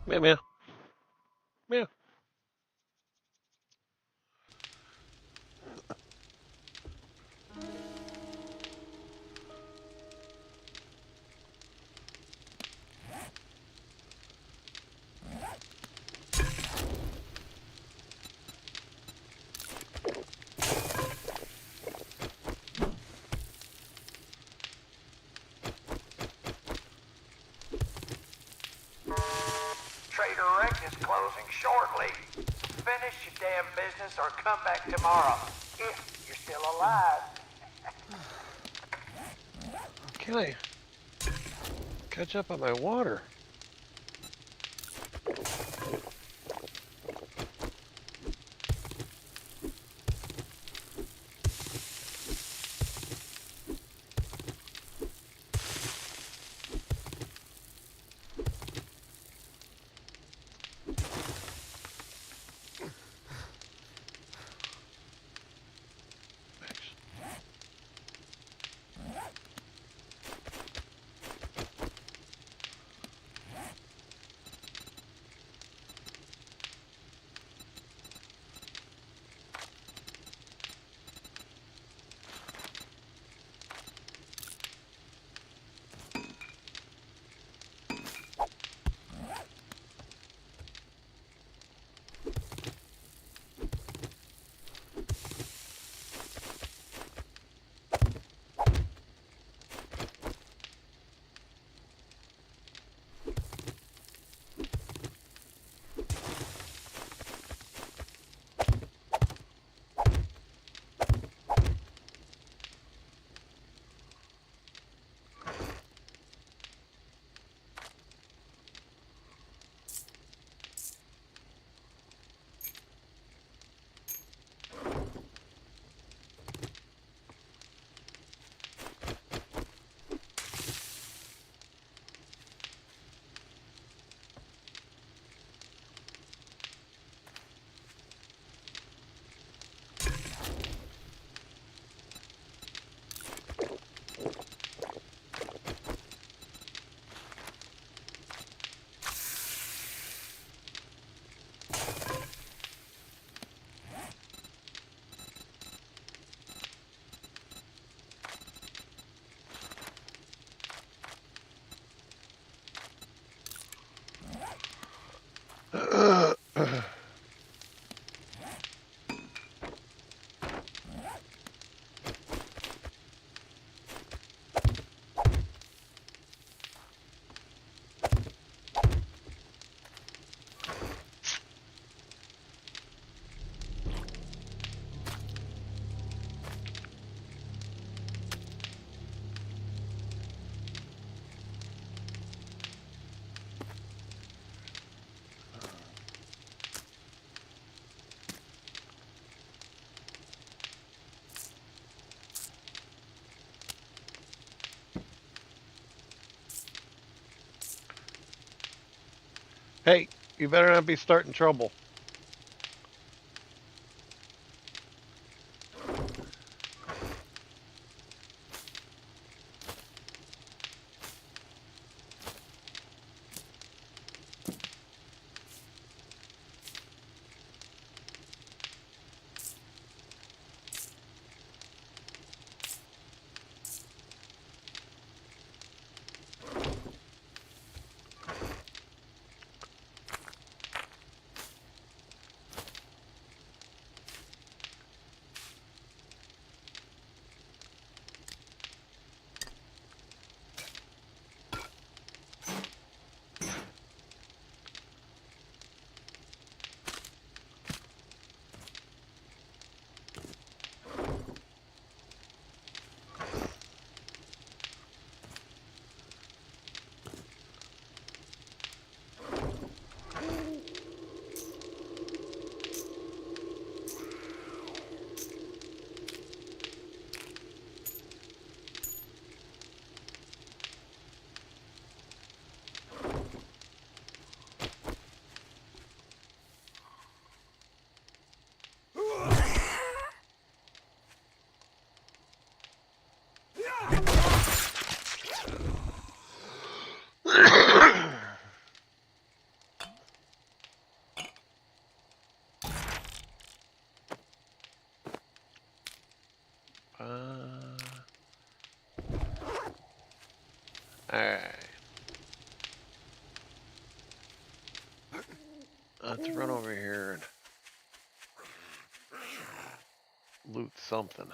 Meow meow meow. Trader Rex is closing shortly. Finish your damn business or come back tomorrow. If you're still alive. Can I catch up on my water? Hey, you better not be starting trouble. Alright. Let's run over here and loot something.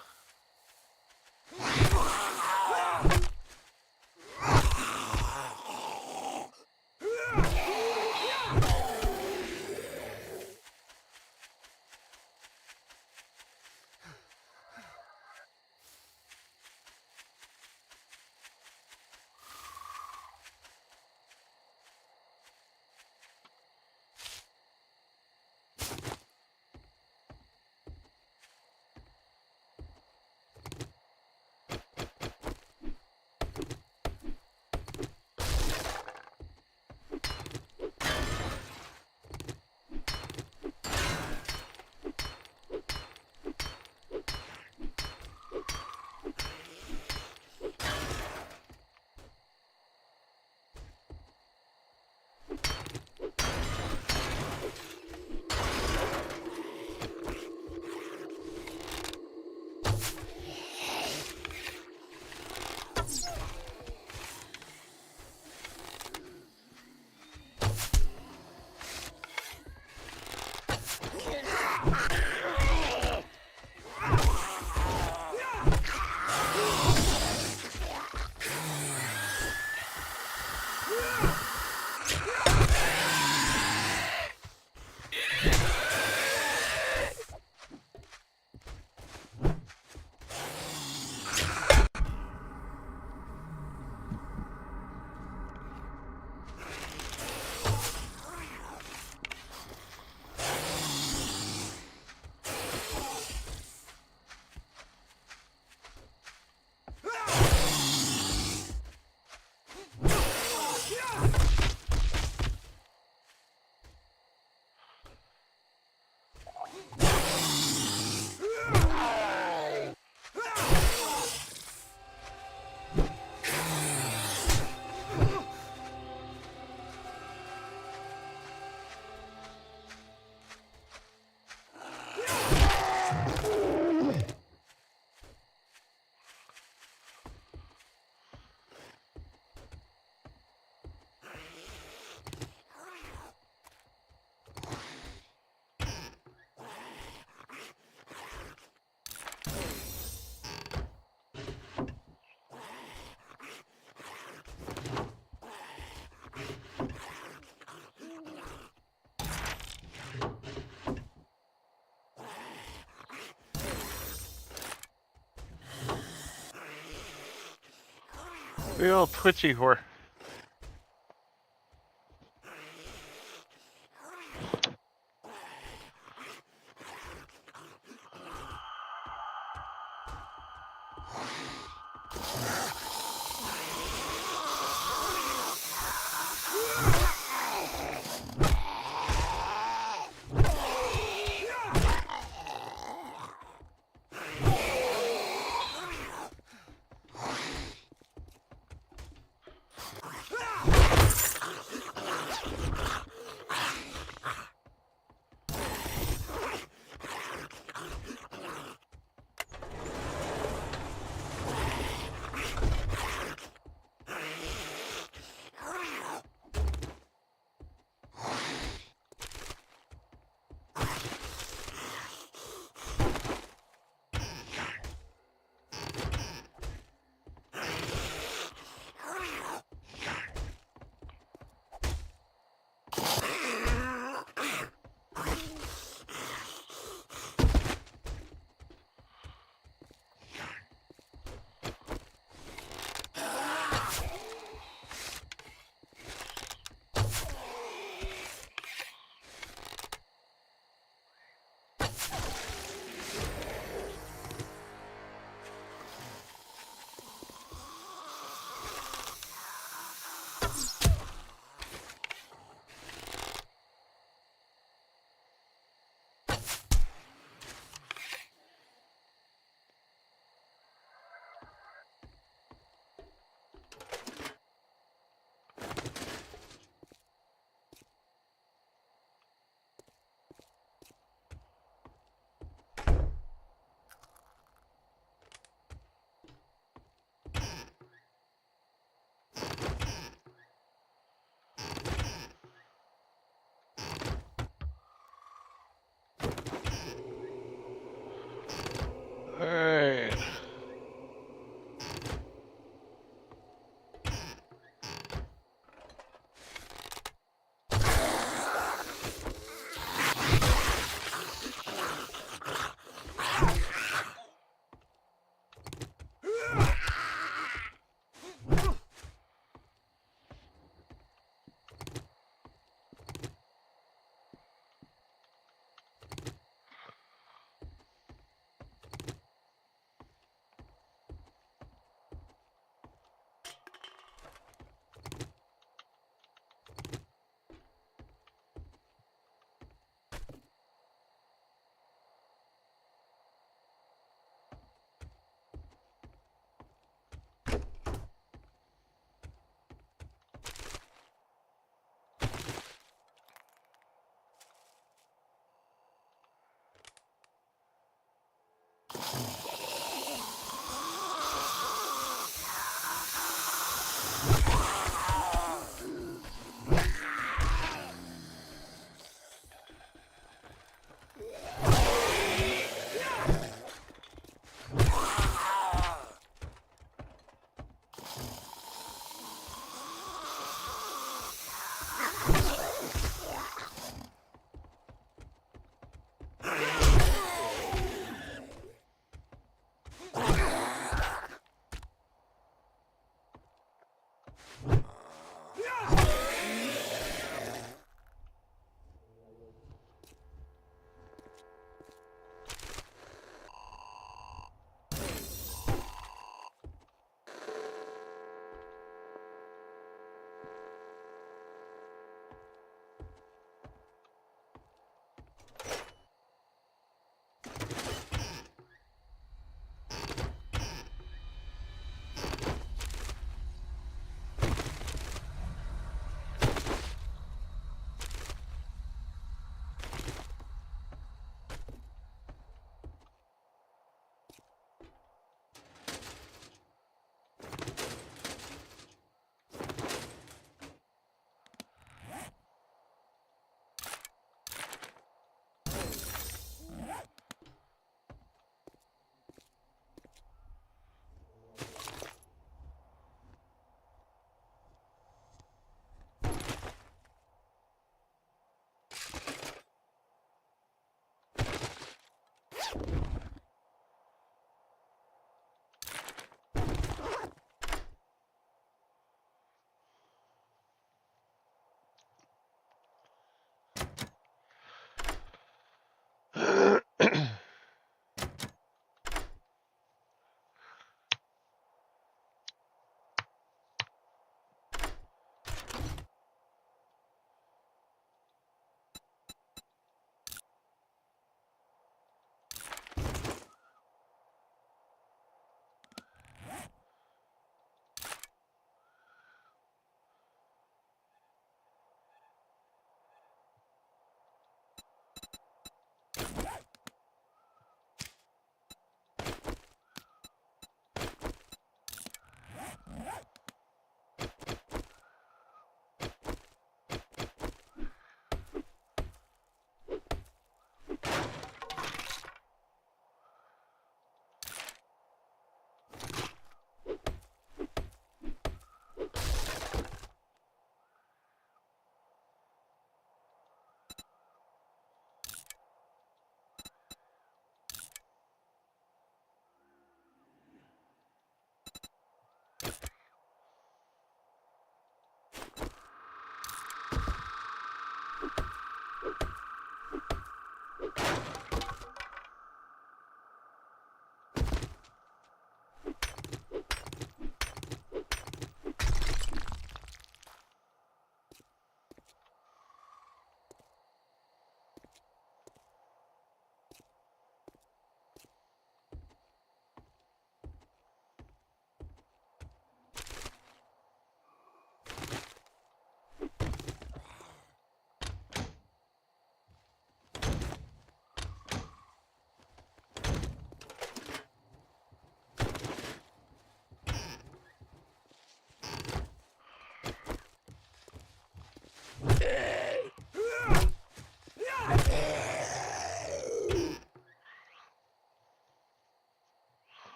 We all twitchy whore.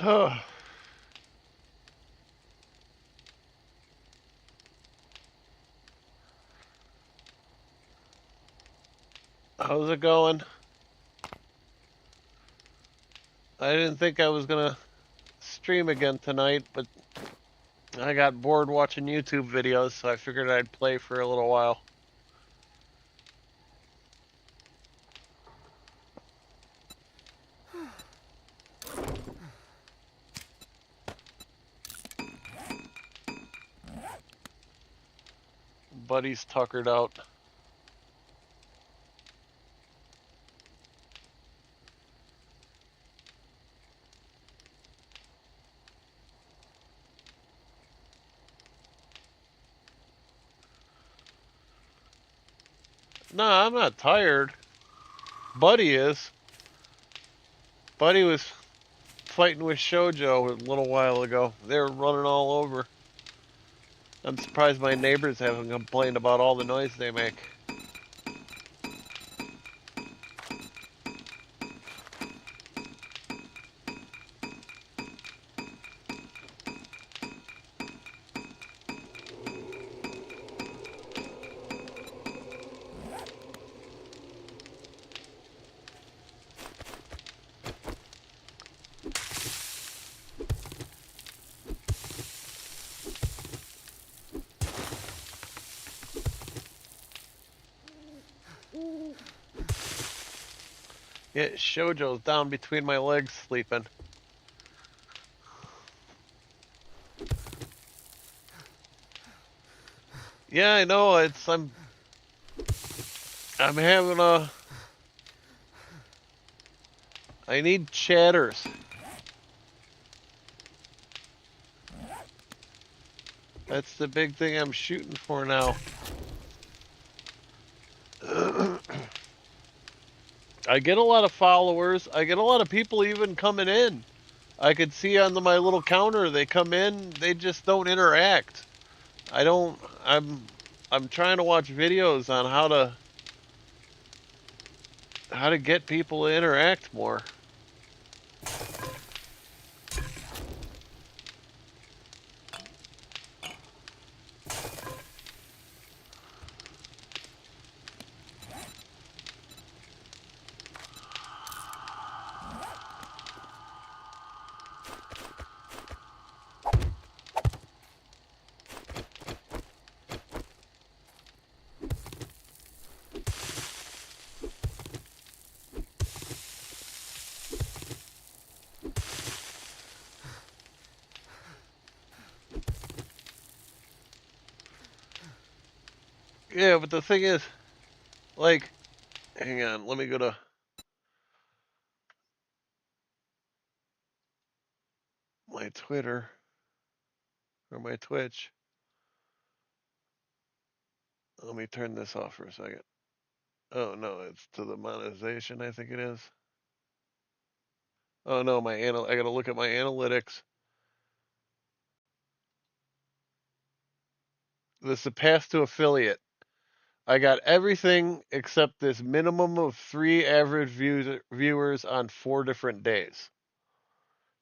Oh, how's it going? I didn't think I was gonna stream again tonight, but I got bored watching YouTube videos, so I figured I'd play for a little while. Buddy's tuckered out. No, I'm not tired. Buddy is. Buddy was fighting with Shoujo a little while ago. They were running all over. I'm surprised my neighbors haven't complained about all the noise they make. Yeah, Shoujo's down between my legs sleeping. Yeah, I know. I'm having a. I need chatters. That's the big thing I'm shooting for now. I get a lot of followers. I get a lot of people even coming in. I could see on my little counter they come in, they just don't interact. I'm trying to watch videos on how to get people to interact more. Yeah, but the thing is, like, hang on, let me go to my Twitter or my Twitch. Let me turn this off for a second. Oh no, it's to the monetization, I think it is. Oh no, I gotta look at my analytics. This is a path to affiliate. I got everything except this minimum of 3 average viewers on 4 different days.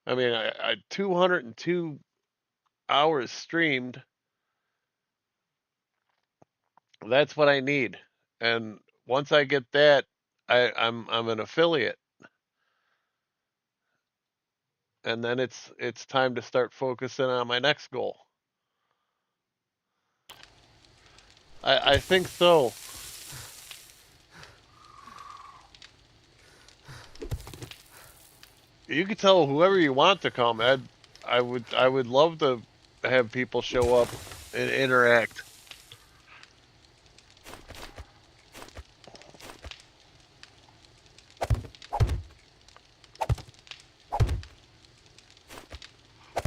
I mean, I 202 hours streamed. That's what I need. And once I get that, I'm an affiliate. And then it's time to start focusing on my next goal. I think so. You can tell whoever you want to come. I would love to have people show up and interact.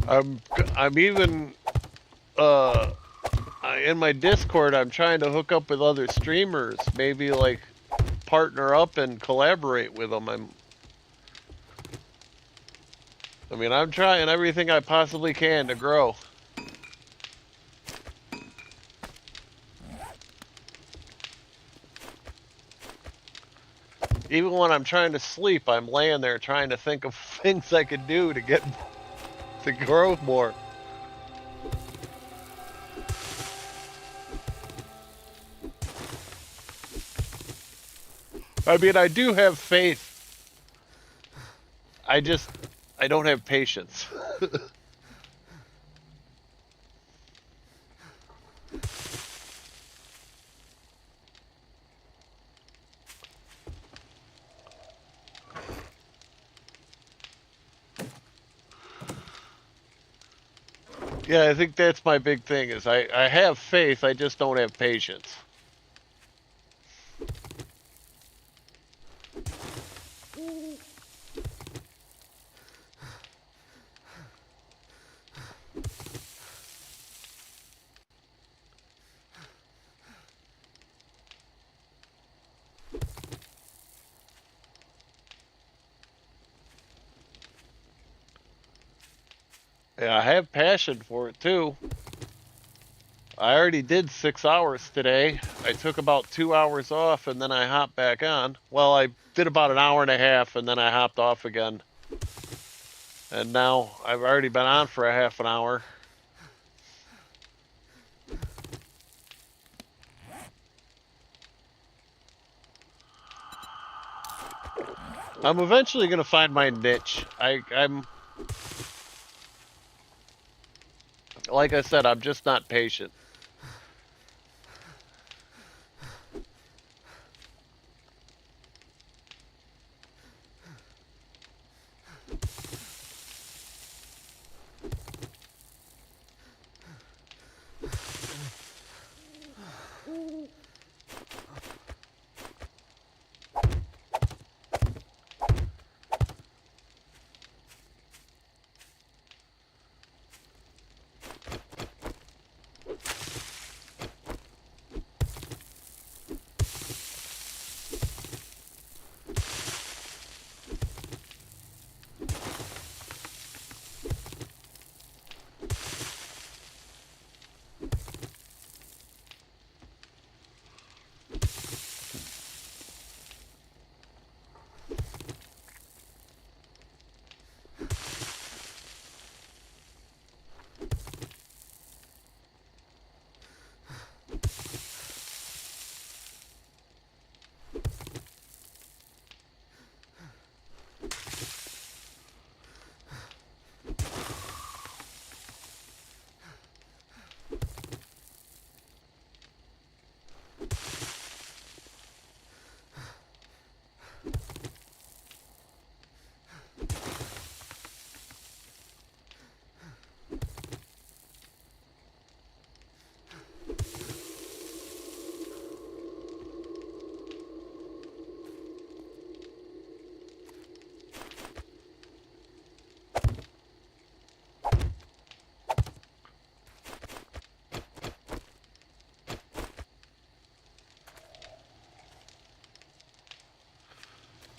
I'm even in my Discord. I'm trying to hook up with other streamers. Maybe like partner up and collaborate with them. I mean, I'm trying everything I possibly can to grow. Even when I'm trying to sleep, I'm laying there trying to think of things I could do to get to grow more. I mean, I do have faith. I don't have patience. Yeah, I think that's my big thing is I have faith, I just don't have patience. Yeah, I have passion for it too. I already did 6 hours today. I took about 2 hours off and then I hopped back on. Well, I did about an hour and a half and then I hopped off again. And now I've already been on for a half an hour. I'm eventually going to find my niche. I'm like I said, I'm just not patient.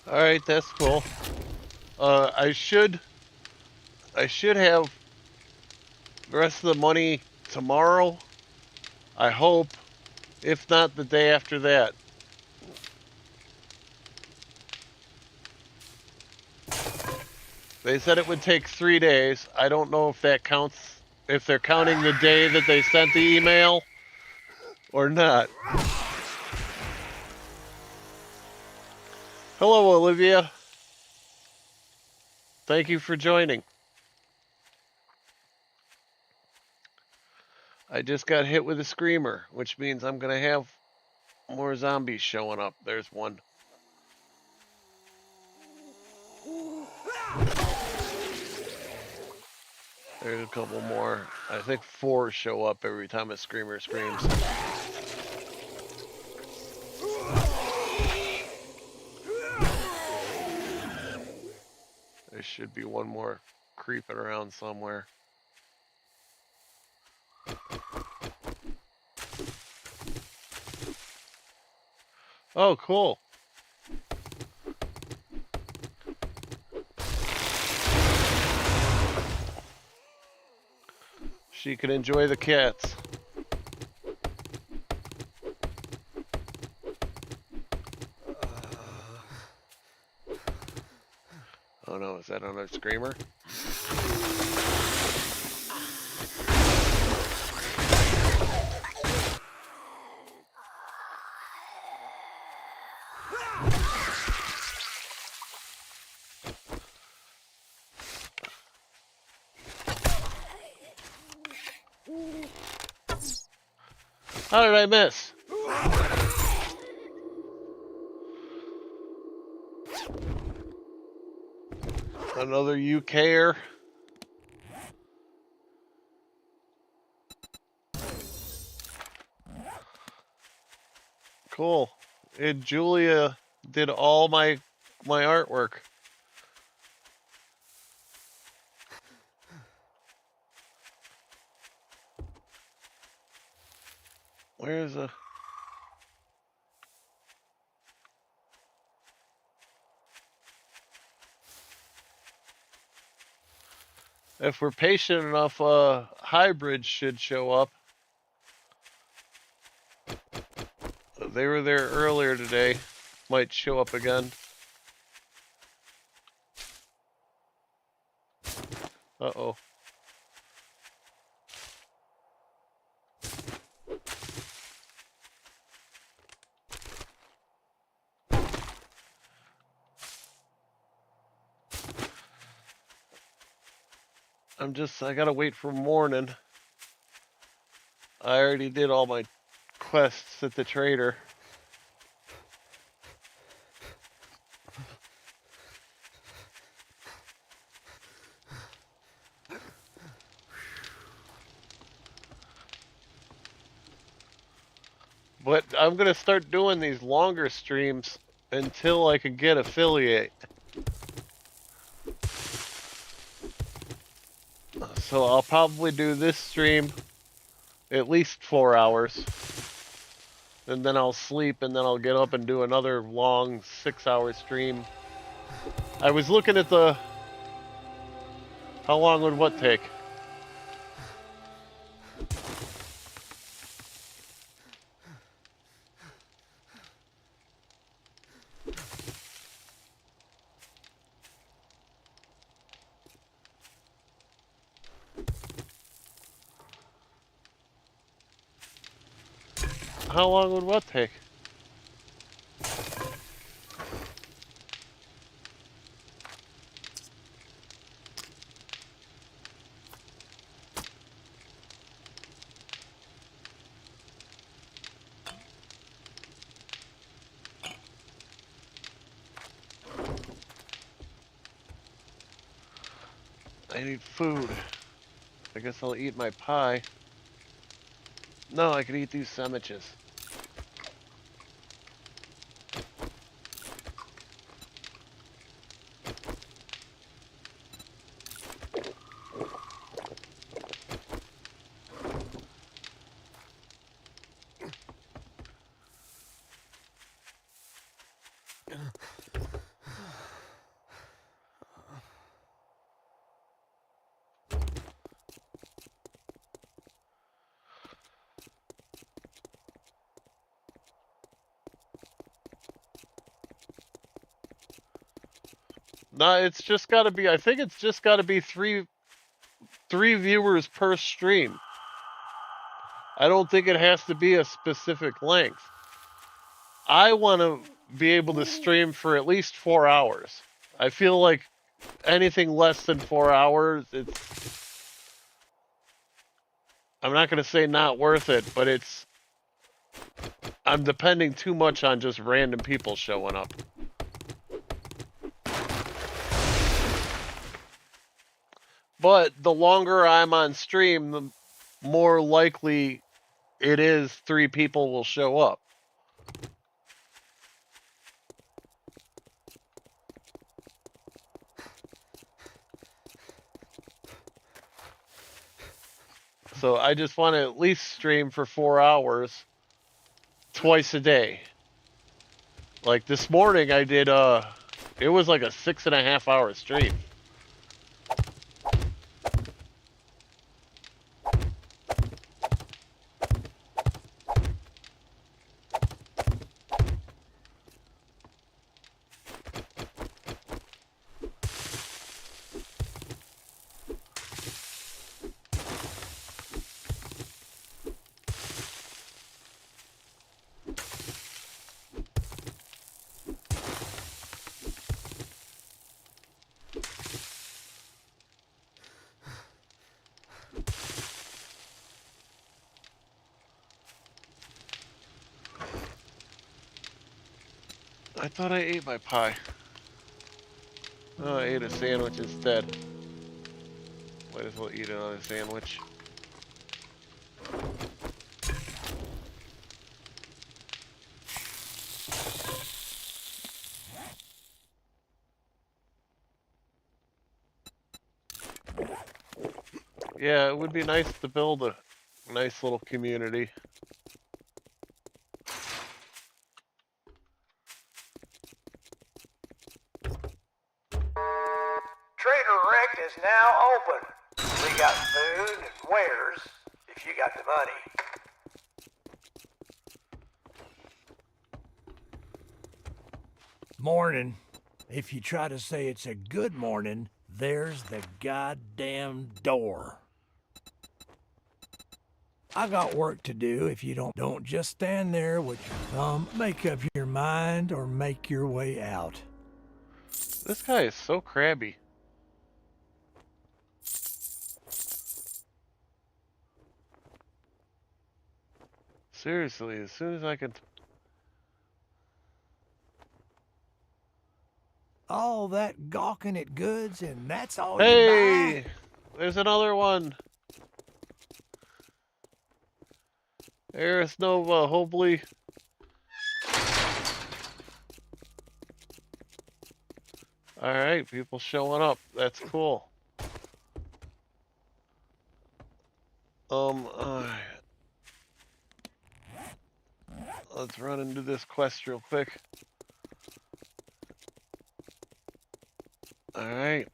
All right, that's cool. I should have the rest of the money tomorrow. I hope. If not, the day after that. They said it would take 3 days. I don't know if that counts, if they're counting the day that they sent the email or not. Hello, Olivia. Thank you for joining. I just got hit with a screamer, which means I'm going to have more zombies showing up. There's one. There's a couple more. I think 4 show up every time a screamer screams. There should be one more creeping around somewhere. Oh, cool. She can enjoy the cats. Oh no, is that another screamer? How did I miss? Another UKer. Cool. And Julia did all my artwork. Where's a... If we're patient enough, hybrids should show up. They were there earlier today. Might show up again. Uh-oh. I gotta wait for morning. I already did all my quests at the trader. But I'm gonna start doing these longer streams until I can get affiliate. So I'll probably do this stream at least 4 hours. And then I'll sleep and then I'll get up and do another long 6-hour stream. I was looking at the... How long would what take? How long would what take? I need food. I guess I'll eat my pie. No, I could eat these sandwiches. No, it's just got to be. I think it's just got to be three viewers per stream. I don't think it has to be a specific length. I want to be able to stream for at least 4 hours. I feel like anything less than 4 hours, I'm not going to say not worth it, but I'm depending too much on just random people showing up. But the longer I'm on stream, the more likely it is 3 people will show up. So I just want to at least stream for 4 hours twice a day. Like this morning I did it was like a 6.5 hour stream. I thought I ate my pie. Oh, I ate a sandwich instead. Might as well eat another sandwich. Yeah, it would be nice to build a nice little community. Trader Rect is now open. We got food and wares if you got the money. Morning. If you try to say it's a good morning, there's the goddamn door. I got work to do if you don't just stand there with your thumb. Make up your mind or make your way out. This guy is so crabby. Seriously, as soon as I can... All that gawking at goods and that's all you Hey! buy? There's another one! Eris Nova, hopefully... Alright, people showing up. That's cool. Let's run into this quest real quick. Alright.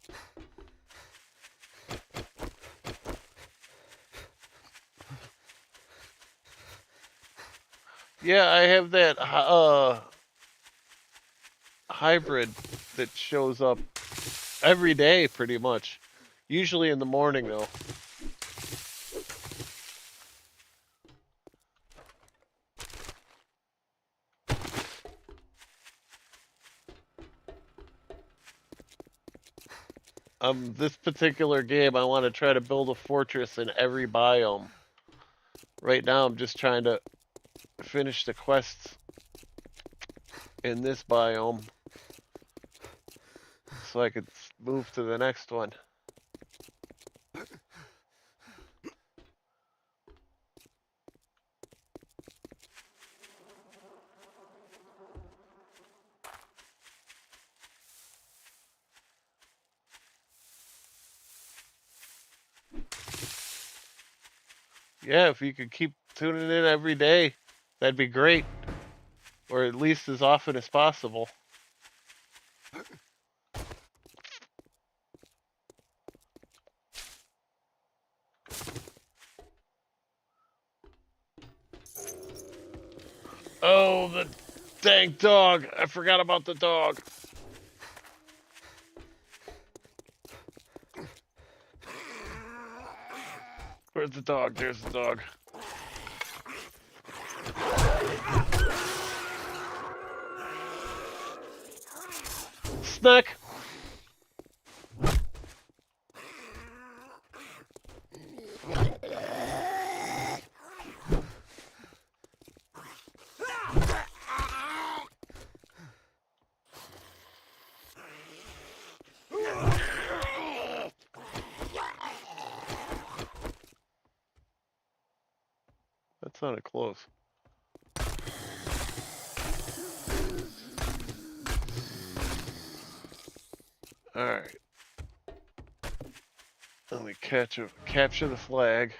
Yeah, I have that hybrid that shows up every day pretty much. Usually in the morning though. This particular game, I want to try to build a fortress in every biome. Right now, I'm just trying to finish the quests in this biome so I could move to the next one. Yeah, if you could keep tuning in every day, that'd be great. Or at least as often as possible. Oh, the dang dog. I forgot about the dog. Where's the dog? There's the dog. Snack. That sounded close. All right. Let me capture the flag.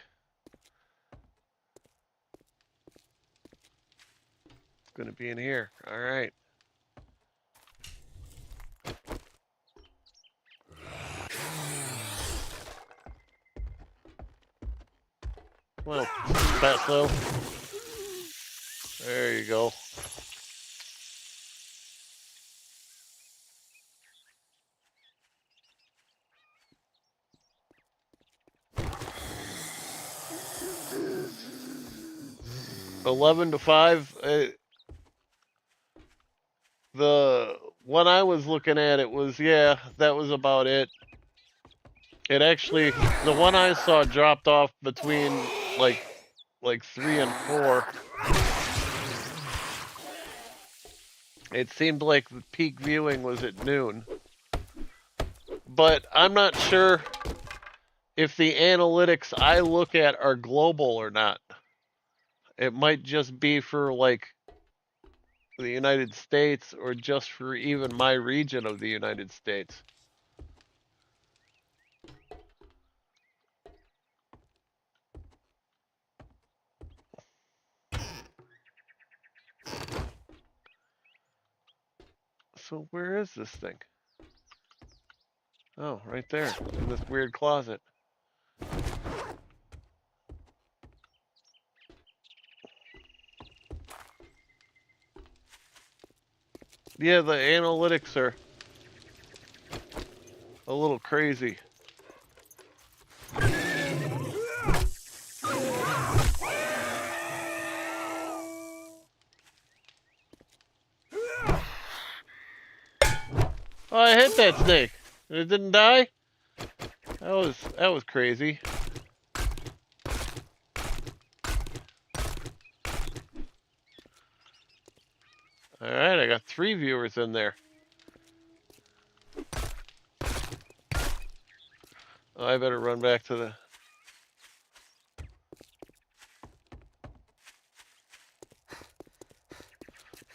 It's going to be in here. All right. Well, Fatso. There you go. $11 to 5. The one I was looking at, it was, yeah, that was about it. It actually, the one I saw dropped off between like 3 and 4. It seemed like the peak viewing was at noon. But I'm not sure if the analytics I look at are global or not. It might just be for like the United States or just for even my region of the United States. So where is this thing? Oh, right there, in this weird closet. Yeah, the analytics are a little crazy. Oh, I hit that snake. And it didn't die? That was crazy. Alright, I got 3 viewers in there. Oh, I better run back to the...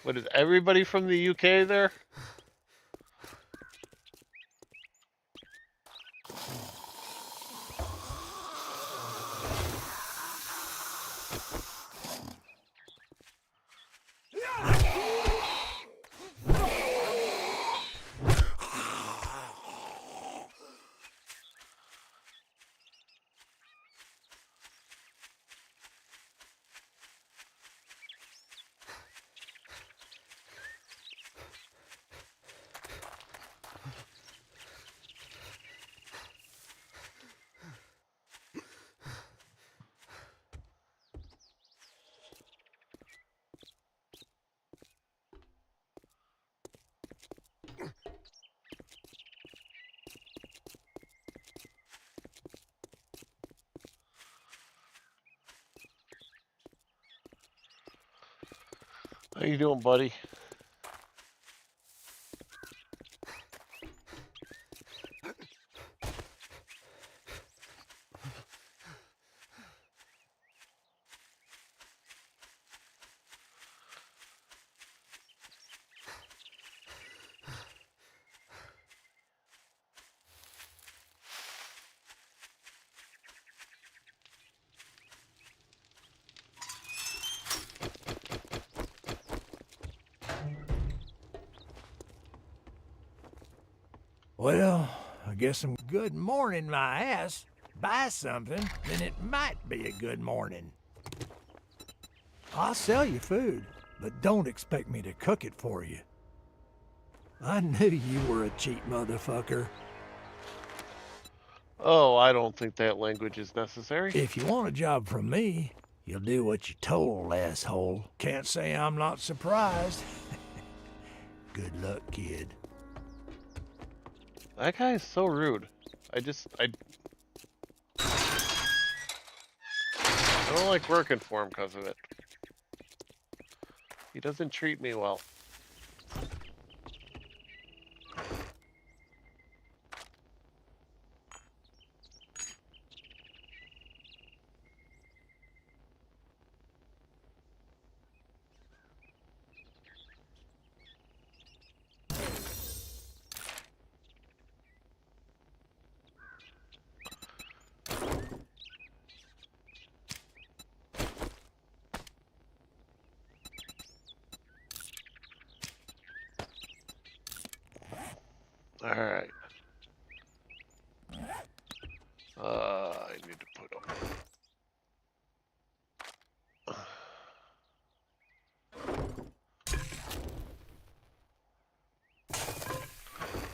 What, is everybody from the UK there? How you doing, buddy? Well, I guess I'm good morning my ass. Buy something, then it might be a good morning. I'll sell you food, but don't expect me to cook it for you. I knew you were a cheap motherfucker. Oh, I don't think that language is necessary. If you want a job from me, you'll do what you're told, asshole. Can't say I'm not surprised. Good luck, kid. That guy is so rude. I don't like working for him because of it. He doesn't treat me well. Alright. I need to put up.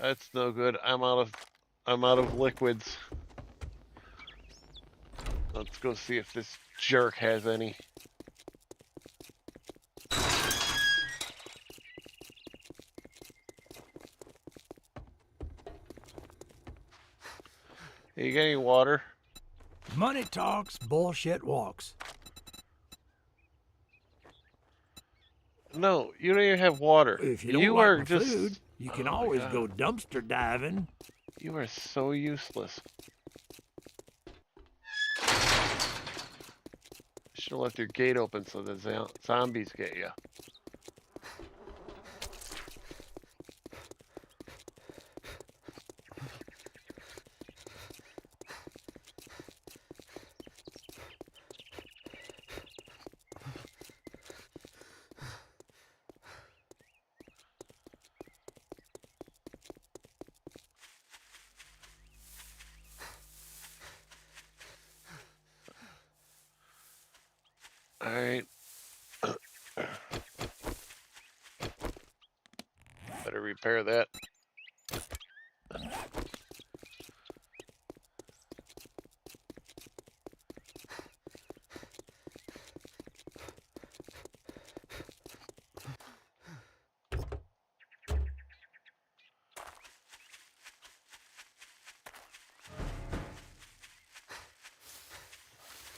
That's no good. I'm out of liquids. Let's go see if this jerk has any. You got any water? Money talks, bullshit walks. No, you don't even have water. If you don't are like my just food, you can Oh my always God. go dumpster diving. You are so useless. Should have left your gate open so the zombies get you. Alright. Better repair that.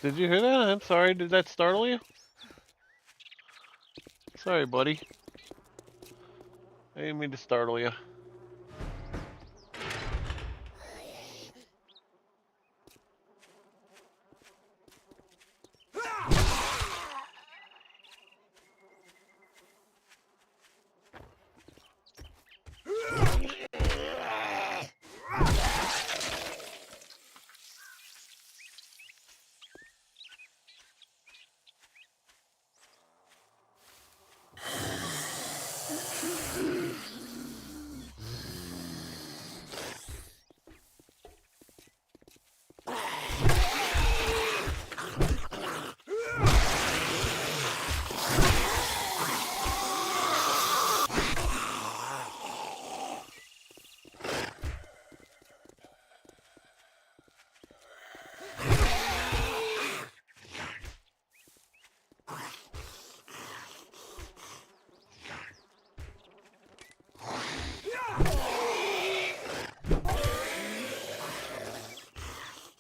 Did you hear that? I'm sorry. Did that startle you? Sorry, buddy. I didn't mean to startle you.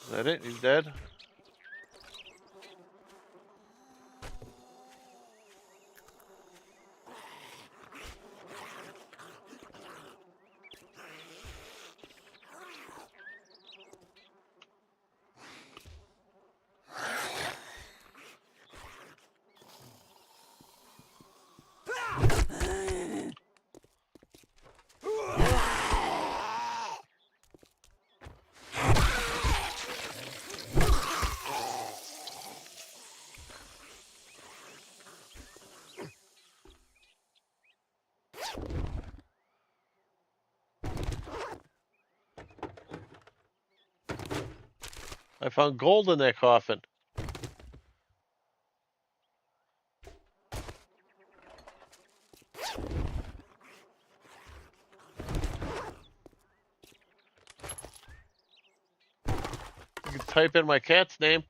Is that it? He's dead? I found gold in that coffin. type in my cat's name.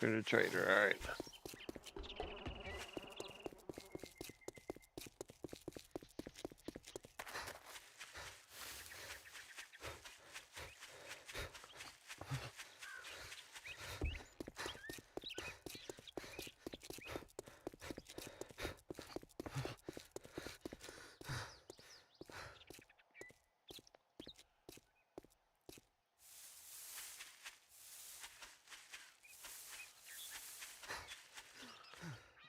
Shoot a trader, alright.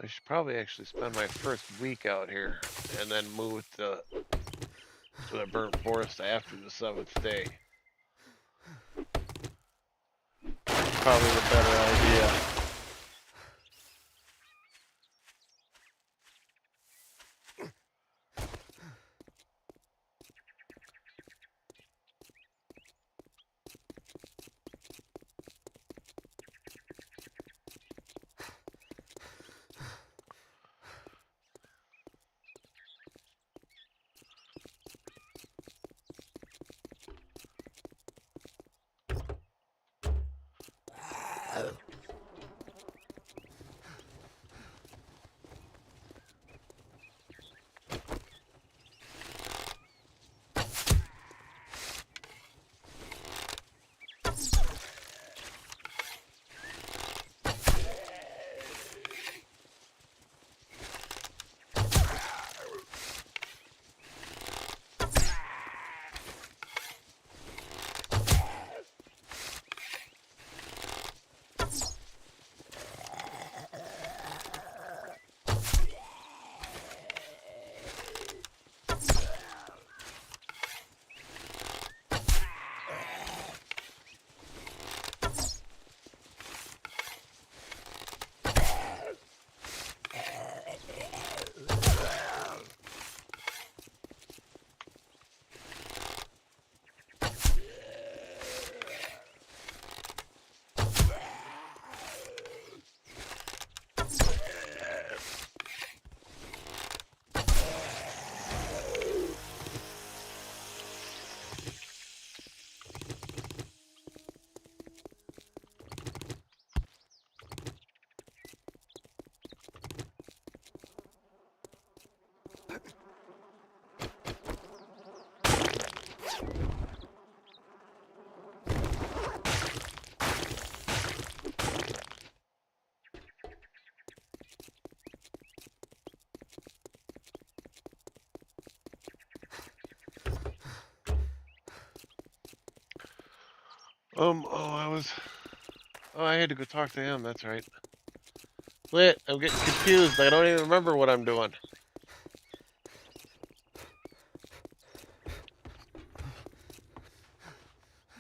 I should probably actually spend my first week out here and then move to the burnt forest after the 7th day. Probably the better idea. I had to go talk to him, that's right. Wait, I'm getting confused. I don't even remember what I'm doing.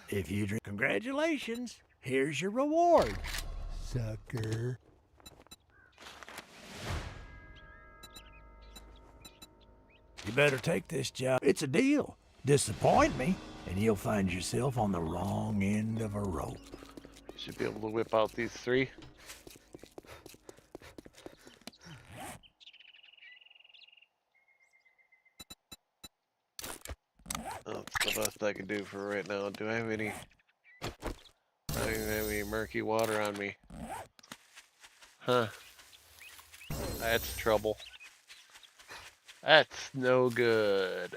If you drink, congratulations. Here's your reward, sucker. You better take this job. It's a deal. Disappoint me, and you'll find yourself on the wrong end of a rope. Should be able to whip out these 3. That's the best I can do for right now. Do I have any... I don't even have any murky water on me. Huh. That's trouble. That's no good.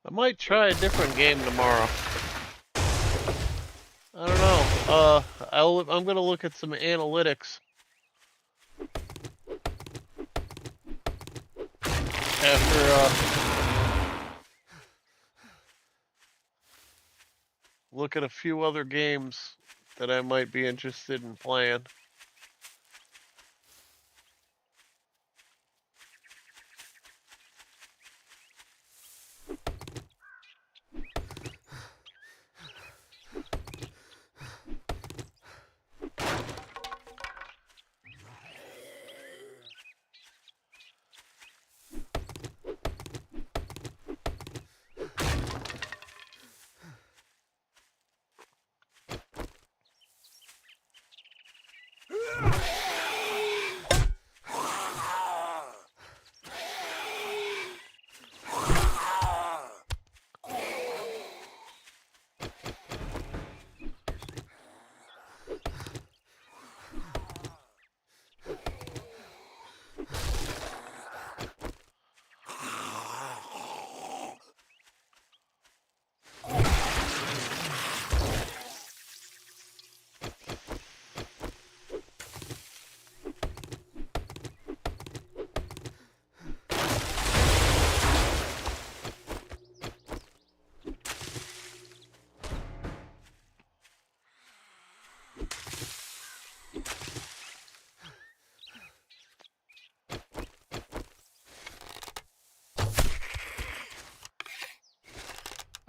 I might try a different game tomorrow. I don't know. I'm gonna look at some analytics after look at a few other games that I might be interested in playing.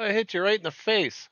I hit you right in the face.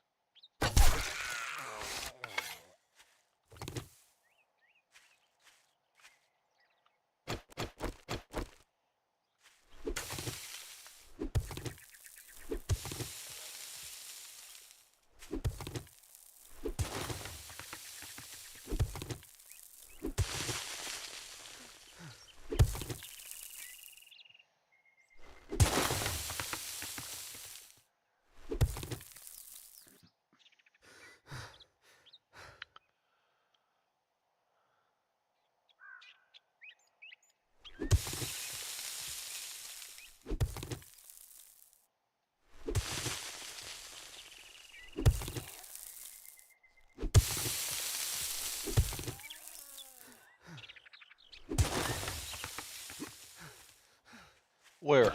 Where?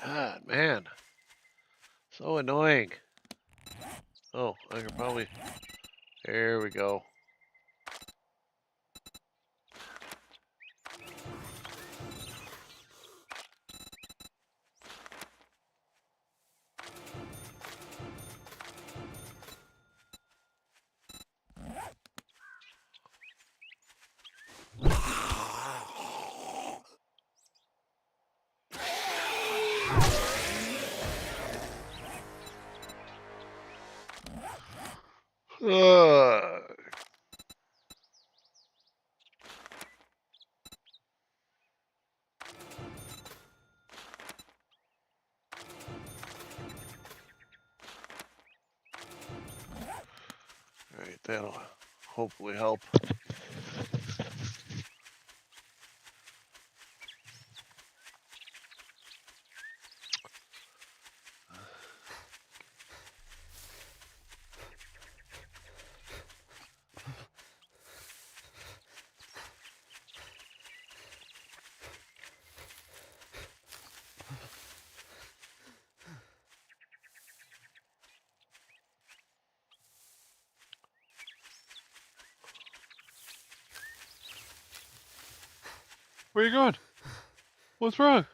God, man. So annoying. Oh, I could probably... There we go. Uh, Alright, that'll hopefully help. Where you going? What's wrong?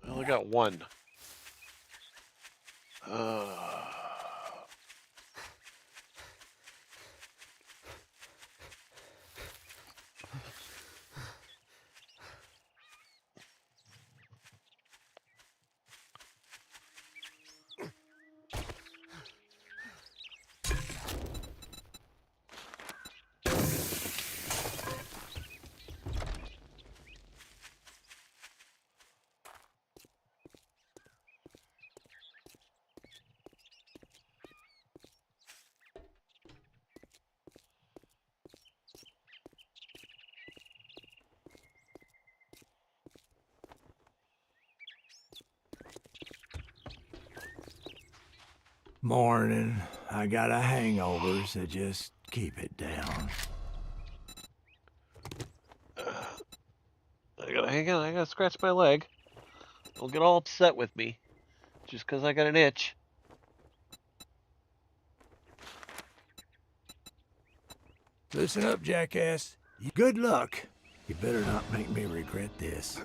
I only got one. Morning. I got a hangover, so just keep it down. I gotta scratch my leg. Don't get all upset with me just 'cause I got an itch. Listen up, jackass. Good luck. You better not make me regret this.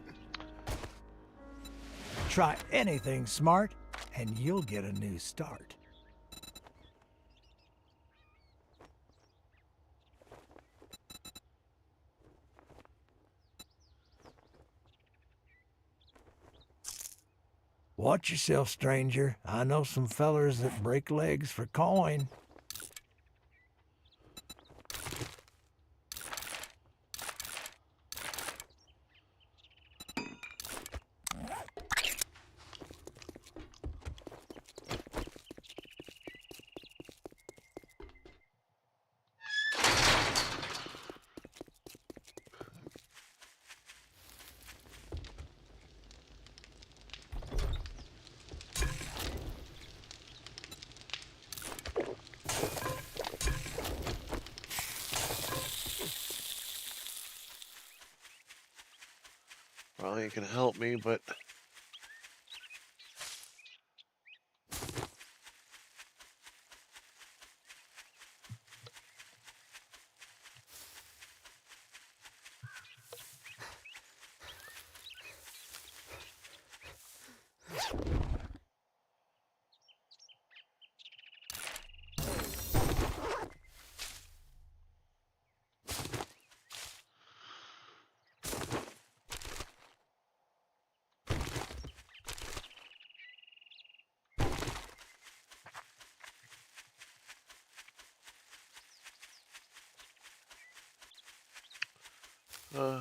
Try anything smart, and you'll get a new start. Watch yourself, stranger. I know some fellers that break legs for coin. Probably ain't gonna help me, but huh.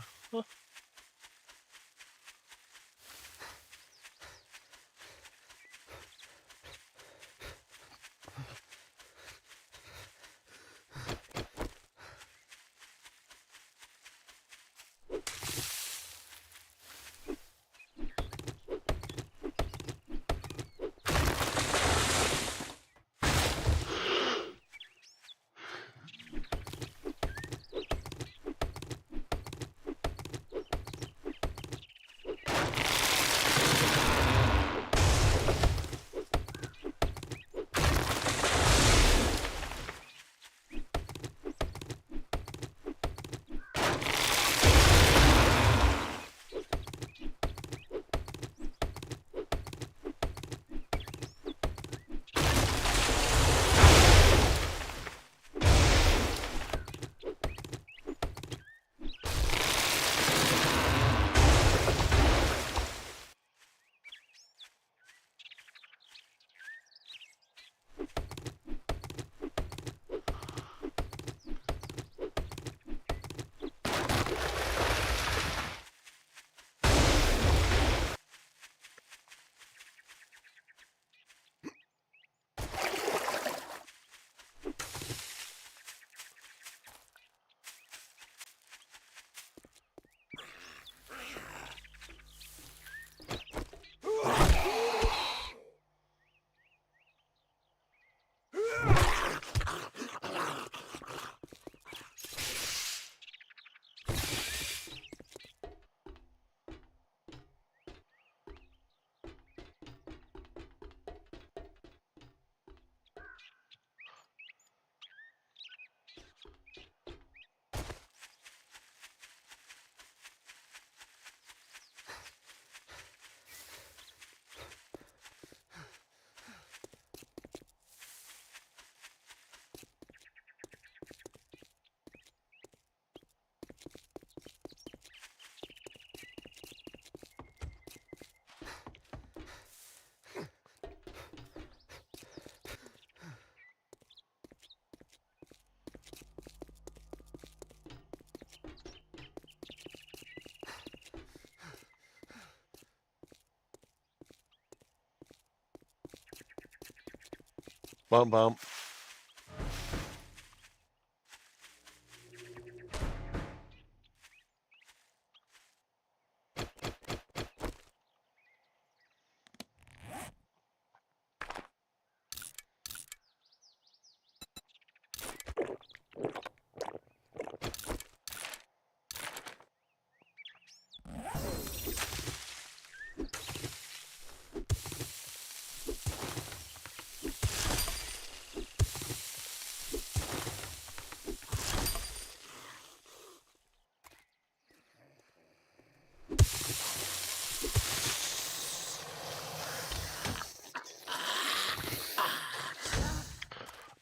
Bump bump.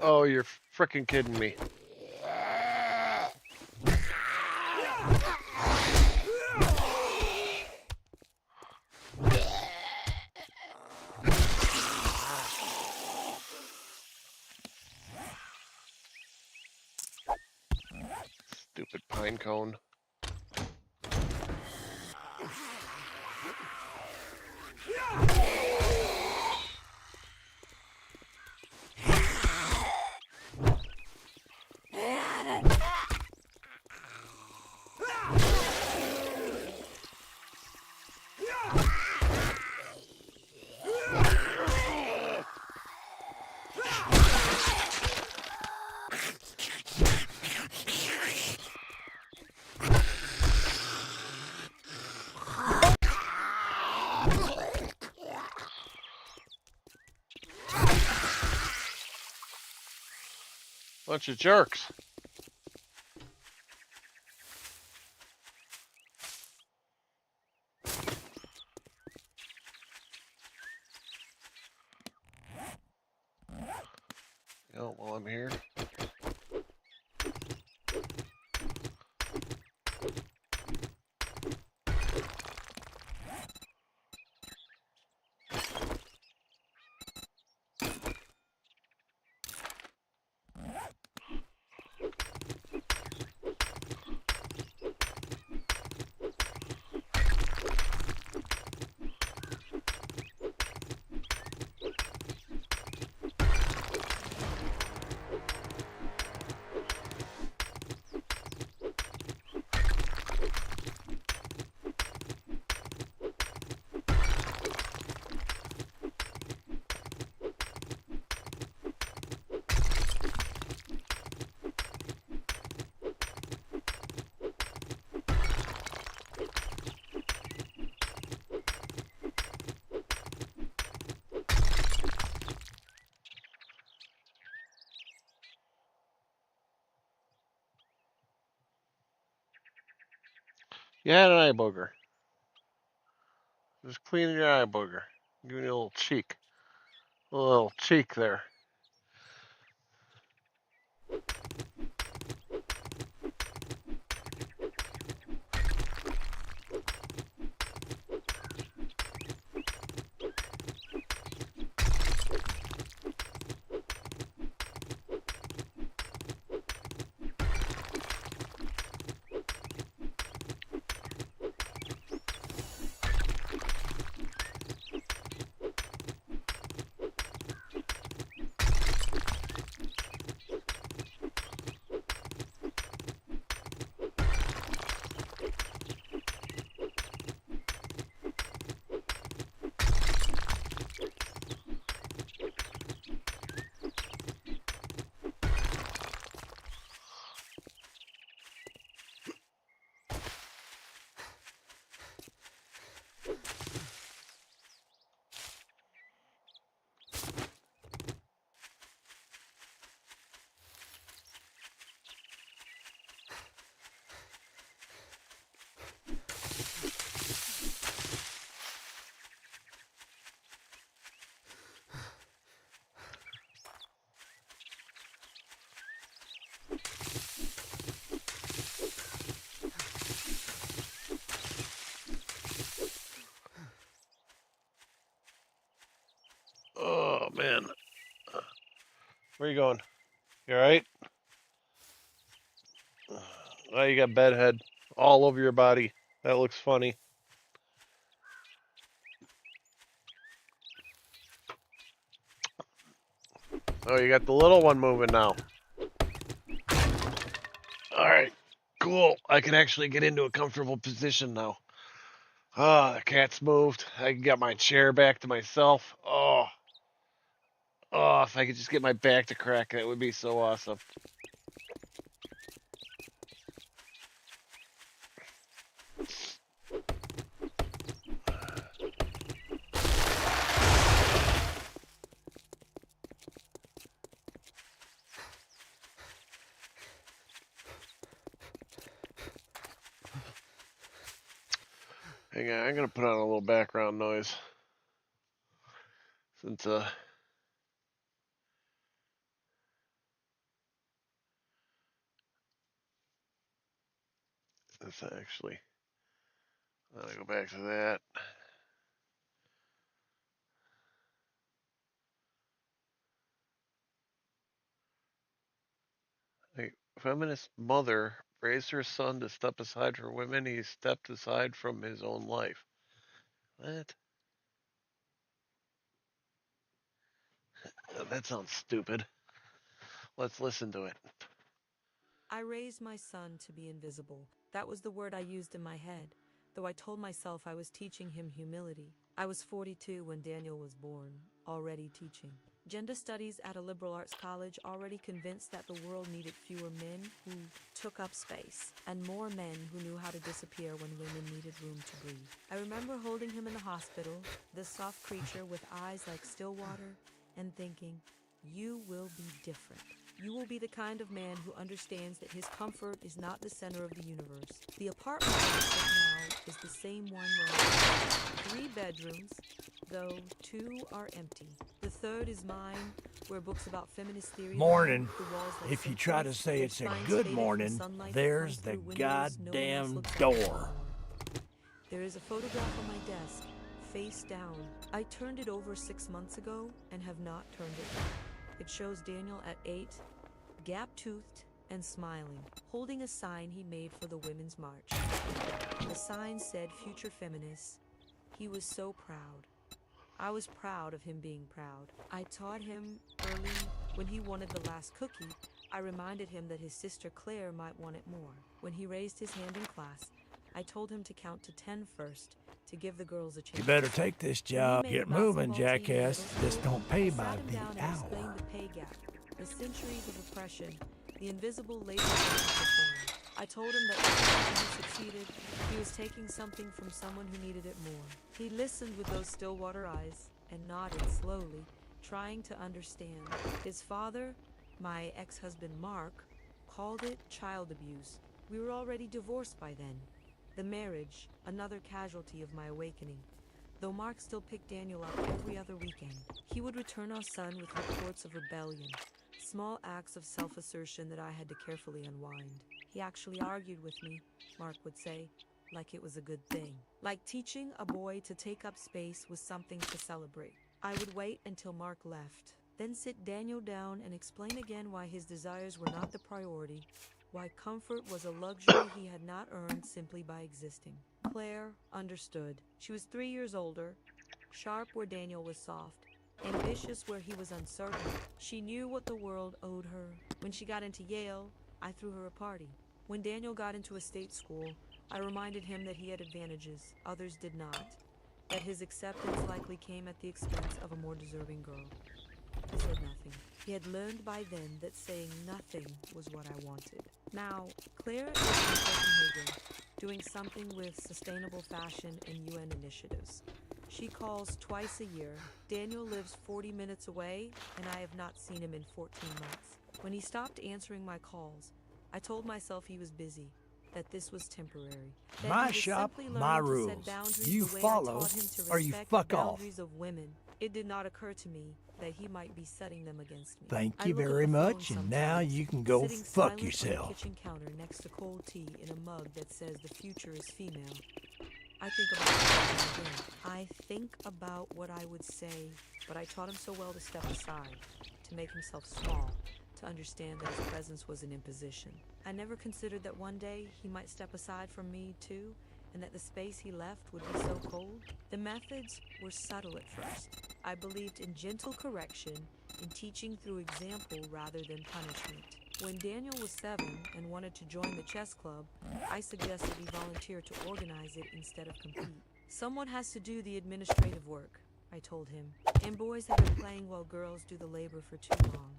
Oh, you're freaking kidding me. Stupid pine cone. Bunch of jerks. Oh, while I'm here. You had an eye booger. Just cleaning your eye booger. Giving you a little cheek. A little cheek there. Oh, man. Where you going? You alright? Oh, you got bedhead all over your body. That looks funny. Oh, you got the little one moving now. Alright, cool. I can actually get into a comfortable position now. Ah, the cat's moved. I can get my chair back to myself. Oh, if I could just get my back to crack, that would be so awesome. Hang on, I'm gonna put on a little background noise. Since, that's actually, I'm gonna go back to that. A feminist mother raised her son to step aside for women. He stepped aside from his own life. What? That sounds stupid. Let's listen to it. I raised my son to be invisible. That was the word I used in my head, though I told myself I was teaching him humility. I was 42 when Daniel was born, already teaching. Gender studies at a liberal arts college already convinced that the world needed fewer men who took up space, and more men who knew how to disappear when women needed room to breathe. I remember holding him in the hospital, this soft creature with eyes like still water, and thinking, you will be different. You will be the kind of man who understands that his comfort is not the center of the universe. The apartment I live now is the same one where I have 3 bedrooms, though 2 are empty. The third is mine, where books about feminist theory. Morning. The walls that If you sit try to close, say with it's a signs good faded from morning, sunlight that there's comes the through windows no one else goddamn looks at door. anymore. There is a photograph on my desk, face down. I turned it over 6 months ago and have not turned it back. It shows Daniel at 8, gap-toothed and smiling, holding a sign he made for the Women's March. The sign said, "Future Feminists." He was so proud. I was proud of him being proud. I taught him early when he wanted the last cookie. I reminded him that his sister Claire might want it more. When he raised his hand in class, I told him to count to 10 first to give the girls a chance. You better take this job. When he made Get moving, basketball team in jackass. middle This school, don't pay I by sat him the down and hour. explained the pay gap, the centuries of oppression, the invisible labor that he performed. I told him that every time he succeeded, he was taking something from someone who needed it more. He listened with those Stillwater eyes and nodded slowly, trying to understand. His father, my ex-husband Mark, called it child abuse. We were already divorced by then. The marriage, another casualty of my awakening. Though Mark still picked Daniel up every other weekend, he would return our son with reports of rebellion, small acts of self-assertion that I had to carefully unwind. He actually argued with me, Mark would say, like it was a good thing. Like teaching a boy to take up space was something to celebrate. I would wait until Mark left, then sit Daniel down and explain again why his desires were not the priority, why comfort was a luxury he had not earned simply by existing. Claire understood. She was 3 years older, sharp where Daniel was soft, ambitious where he was uncertain. She knew what the world owed her. When she got into Yale, I threw her a party. When Daniel got into a state school, I reminded him that he had advantages others did not, that his acceptance likely came at the expense of a more deserving girl. He said nothing. He had learned by then that saying nothing was what I wanted. Now, Claire is in Copenhagen, doing something with sustainable fashion and UN initiatives. She calls twice a year. Daniel lives 40 minutes away, and I have not seen him in 14 months. When he stopped answering my calls, I told myself he was busy, that this was temporary. That My he was shop, simply my learning to set rules. boundaries You the way follow, I taught him to or you respect fuck the off. boundaries of women. It did not occur to me that he might be setting them against me. Thank I you look at very the phone much, and now sometimes, you can go sitting fuck silent on yourself. the kitchen counter next to cold tea in a mug that says the future is female. I think about it again. I think about what I would say, but I taught him so well to step aside, to make himself small, to understand that his presence was an imposition. I never considered that one day he might step aside from me too, and that the space he left would be so cold? The methods were subtle at first. I believed in gentle correction, in teaching through example rather than punishment. When Daniel was 7 and wanted to join the chess club, I suggested he volunteer to organize it instead of compete. Someone has to do the administrative work, I told him, and boys have been playing while girls do the labor for too long.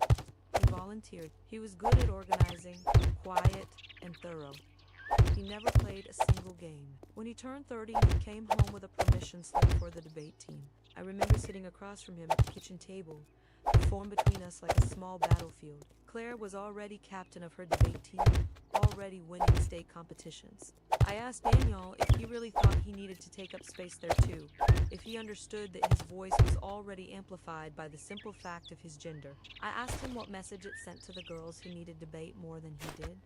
He volunteered. He was good at organizing, quiet, and thorough. He never played a single game. When he turned 30, he came home with a permission slip for the debate team. I remember sitting across from him at the kitchen table, formed between us like a small battlefield. Claire was already captain of her debate team, already winning state competitions. I asked Daniel if he really thought he needed to take up space there too, if he understood that his voice was already amplified by the simple fact of his gender. I asked him what message it sent to the girls who needed debate more than he did,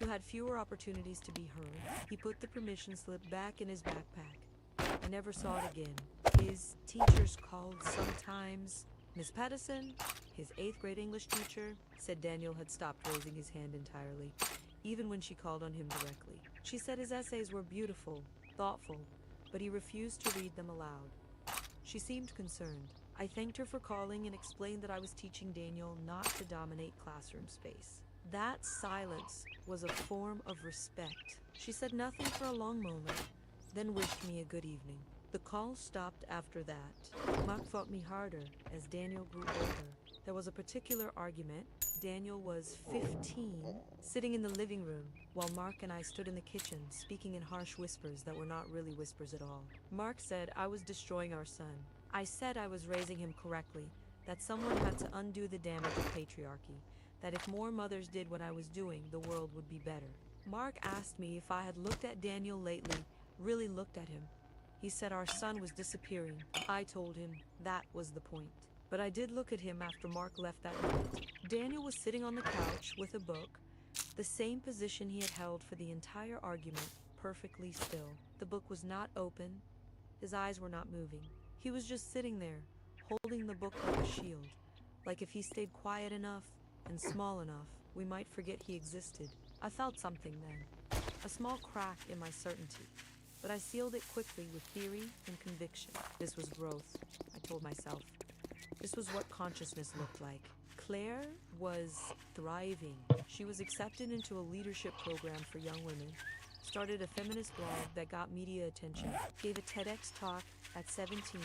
who had fewer opportunities to be heard. He put the permission slip back in his backpack. I never saw it again. His teachers called sometimes. Miss Pedersen, his 8th grade English teacher, said Daniel had stopped raising his hand entirely, even when she called on him directly. She said his essays were beautiful, thoughtful, but he refused to read them aloud. She seemed concerned. I thanked her for calling and explained that I was teaching Daniel not to dominate classroom space. That silence was a form of respect. She said nothing for a long moment, then wished me a good evening. The call stopped after that. Mark fought me harder as Daniel grew older. There was a particular argument. Daniel was 15, sitting in the living room, while Mark and I stood in the kitchen, speaking in harsh whispers that were not really whispers at all. Mark said I was destroying our son. I said I was raising him correctly, that someone had to undo the damage of patriarchy, that if more mothers did what I was doing, the world would be better. Mark asked me if I had looked at Daniel lately, really looked at him. He said our son was disappearing. I told him that was the point. But I did look at him after Mark left that night. Daniel was sitting on the couch with a book, the same position he had held for the entire argument, perfectly still. The book was not open. His eyes were not moving. He was just sitting there, holding the book like a shield, like if he stayed quiet enough and small enough, we might forget he existed. I felt something then, a small crack in my certainty. But I sealed it quickly with theory and conviction. This was growth, I told myself. This was what consciousness looked like. Claire was thriving. She was accepted into a leadership program for young women, started a feminist blog that got media attention, gave a TEDx talk at 17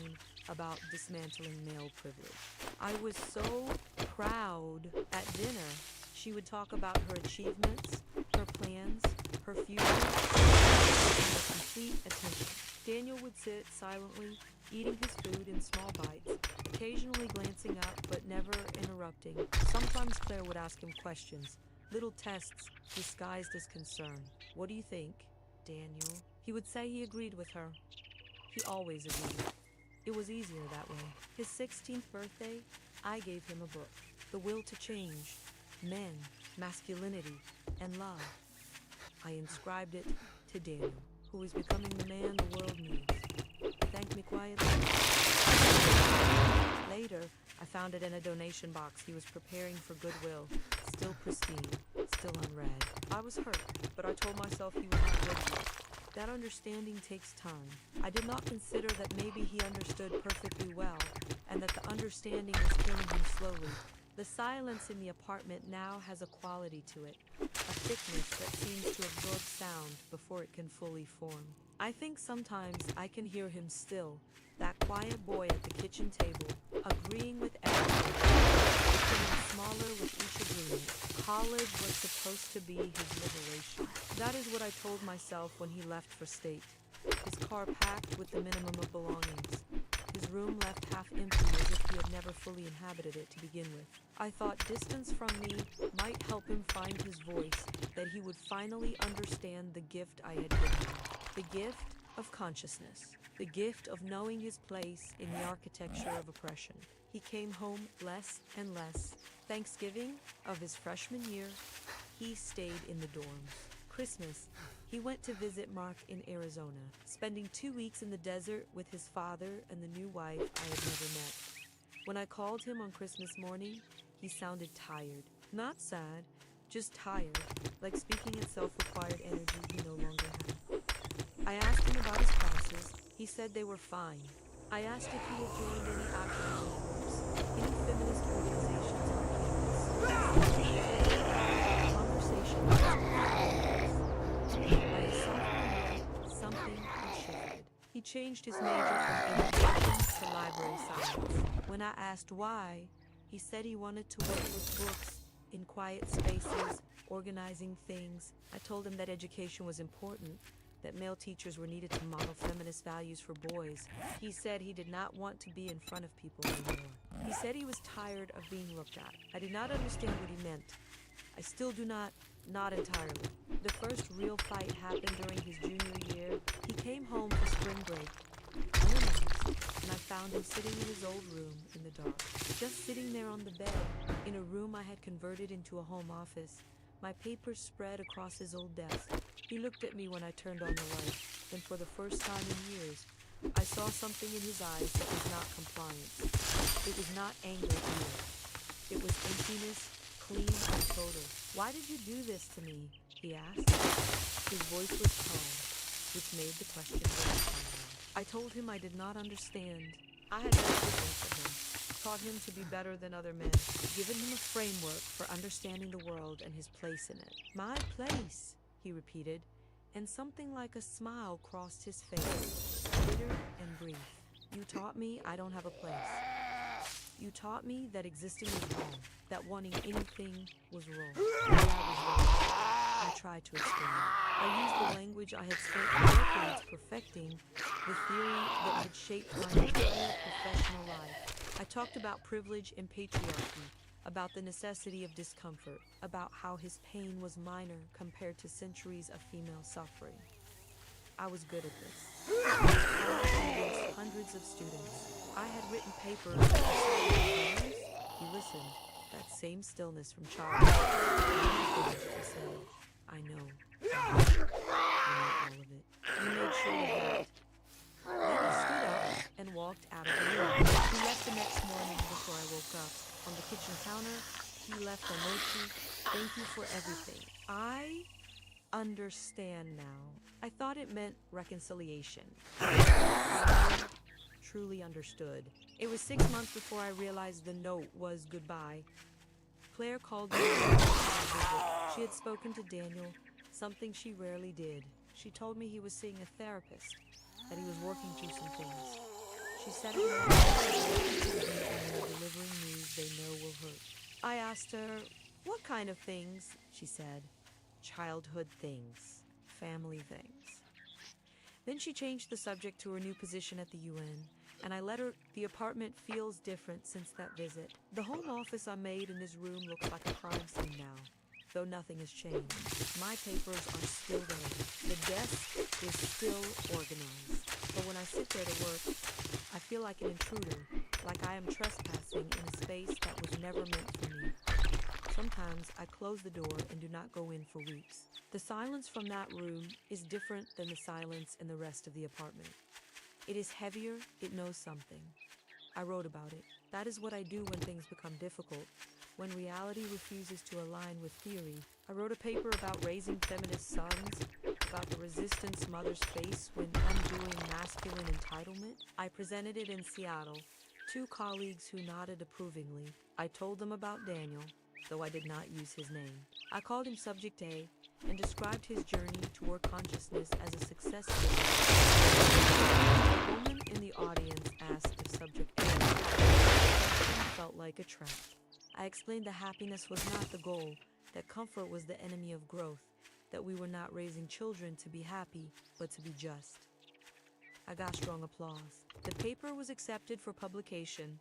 about dismantling male privilege. I was so proud at dinner. She would talk about her achievements, her plans, her future, and complete attention. Daniel would sit silently, eating his food in small bites, occasionally glancing up but never interrupting. Sometimes Claire would ask him questions, little tests disguised as concern. What do you think, Daniel? He would say he agreed with her. He always agreed. It was easier that way. His 16th birthday, I gave him a book, The Will to Change, Men, Masculinity, and Love. I inscribed it to Daniel, who is becoming the man the world needs. He thanked me quietly. Later, I found it in a donation box he was preparing for Goodwill, still pristine, still unread. I was hurt, but I told myself he was not guilty. That understanding takes time. I did not consider that maybe he understood perfectly well, and that the understanding was killing him slowly. The silence in the apartment now has a quality to it, a thickness that seems to absorb sound before it can fully form. I think sometimes I can hear him still, that quiet boy at the kitchen table, agreeing with everything, becoming smaller with each agreement. College was supposed to be his liberation. That is what I told myself when he left for state. His car packed with the minimum of belongings. His room left half empty as if he had never fully inhabited it to begin with. I thought distance from me might help him find his voice, that he would finally understand the gift I had given him. The gift of consciousness. The gift of knowing his place in the architecture of oppression. He came home less and less. Thanksgiving of his freshman year, he stayed in the dorms. Christmas, he went to visit Mark in Arizona, spending 2 weeks in the desert with his father and the new wife I had never met. When I called him on Christmas morning, he sounded tired. Not sad, just tired, like speaking itself required energy he no longer had. I asked him about his classes. He said they were fine. I asked if he had joined any activism groups, any feminist organizations on campus. Conversation was by something had shifted. He changed his major from education to library science. When I asked why, he said he wanted to work with books in quiet spaces, organizing things. I told him that education was important, that male teachers were needed to model feminist values for boys. He said he did not want to be in front of people anymore. He said he was tired of being looked at. I did not understand what he meant. I still do not entirely. The first real fight happened during his junior year. He came home for spring break, unannounced, and I found him sitting in his old room in the dark. Just sitting there on the bed, in a room I had converted into a home office, my papers spread across his old desk. He looked at me when I turned on the light, and for the first time in years, I saw something in his eyes that was not compliance. It was not anger either. It was emptiness, clean and total. "Why did you do this to me?" he asked. His voice was calm, which made the question very final. I told him I did not understand. I had done everything for him, taught him to be better than other men, given him a framework for understanding the world and his place in it. "My place," he repeated, and something like a smile crossed his face, bitter and brief. "You taught me I don't have a place. You taught me that existing was wrong, that wanting anything was wrong. That I was wrong." I tried to explain. I used the language I had spent decades perfecting, the theory that had shaped my entire professional life. I talked about privilege and patriarchy, about the necessity of discomfort, about how his pain was minor compared to centuries of female suffering. I was good at this. I convinced hundreds of students. I had written papers on the side of exams. He listened, that same stillness from childhood. He said, "I know. I know all of it." He made sure of that. Then he stood up and walked out of the room. He left the next morning before I woke up. On the kitchen counter, he left a note. "Thank you for everything. I understand now." I thought it meant reconciliation. I truly understood. It was 6 months before I realized the note was goodbye. Claire called me for a visit. She had spoken to Daniel, something she rarely did. She told me he was seeing a therapist, that he was working through some things. She said it and delivering news they know will hurt. I asked her, "What kind of things?" She said, "Childhood things, family things." Then she changed the subject to her new position at the UN, and I let her. The apartment feels different since that visit. The home office I made in this room looks like a crime scene now, though nothing has changed. My papers are still there. The desk is still organized. But when I sit there to work, I feel like an intruder, like I am trespassing in a space that was never meant for me. Sometimes I close the door and do not go in for weeks. The silence from that room is different than the silence in the rest of the apartment. It is heavier, it knows something. I wrote about it. That is what I do when things become difficult, when reality refuses to align with theory. I wrote a paper about raising feminist sons, about the resistance mothers face when undoing masculine entitlement. I presented it in Seattle. 2 colleagues who nodded approvingly. I told them about Daniel, though I did not use his name. I called him Subject A and described his journey toward consciousness as a success story. A woman in the audience asked if Subject A felt like a trap. I explained that happiness was not the goal, that comfort was the enemy of growth, that we were not raising children to be happy, but to be just. I got strong applause. The paper was accepted for publication.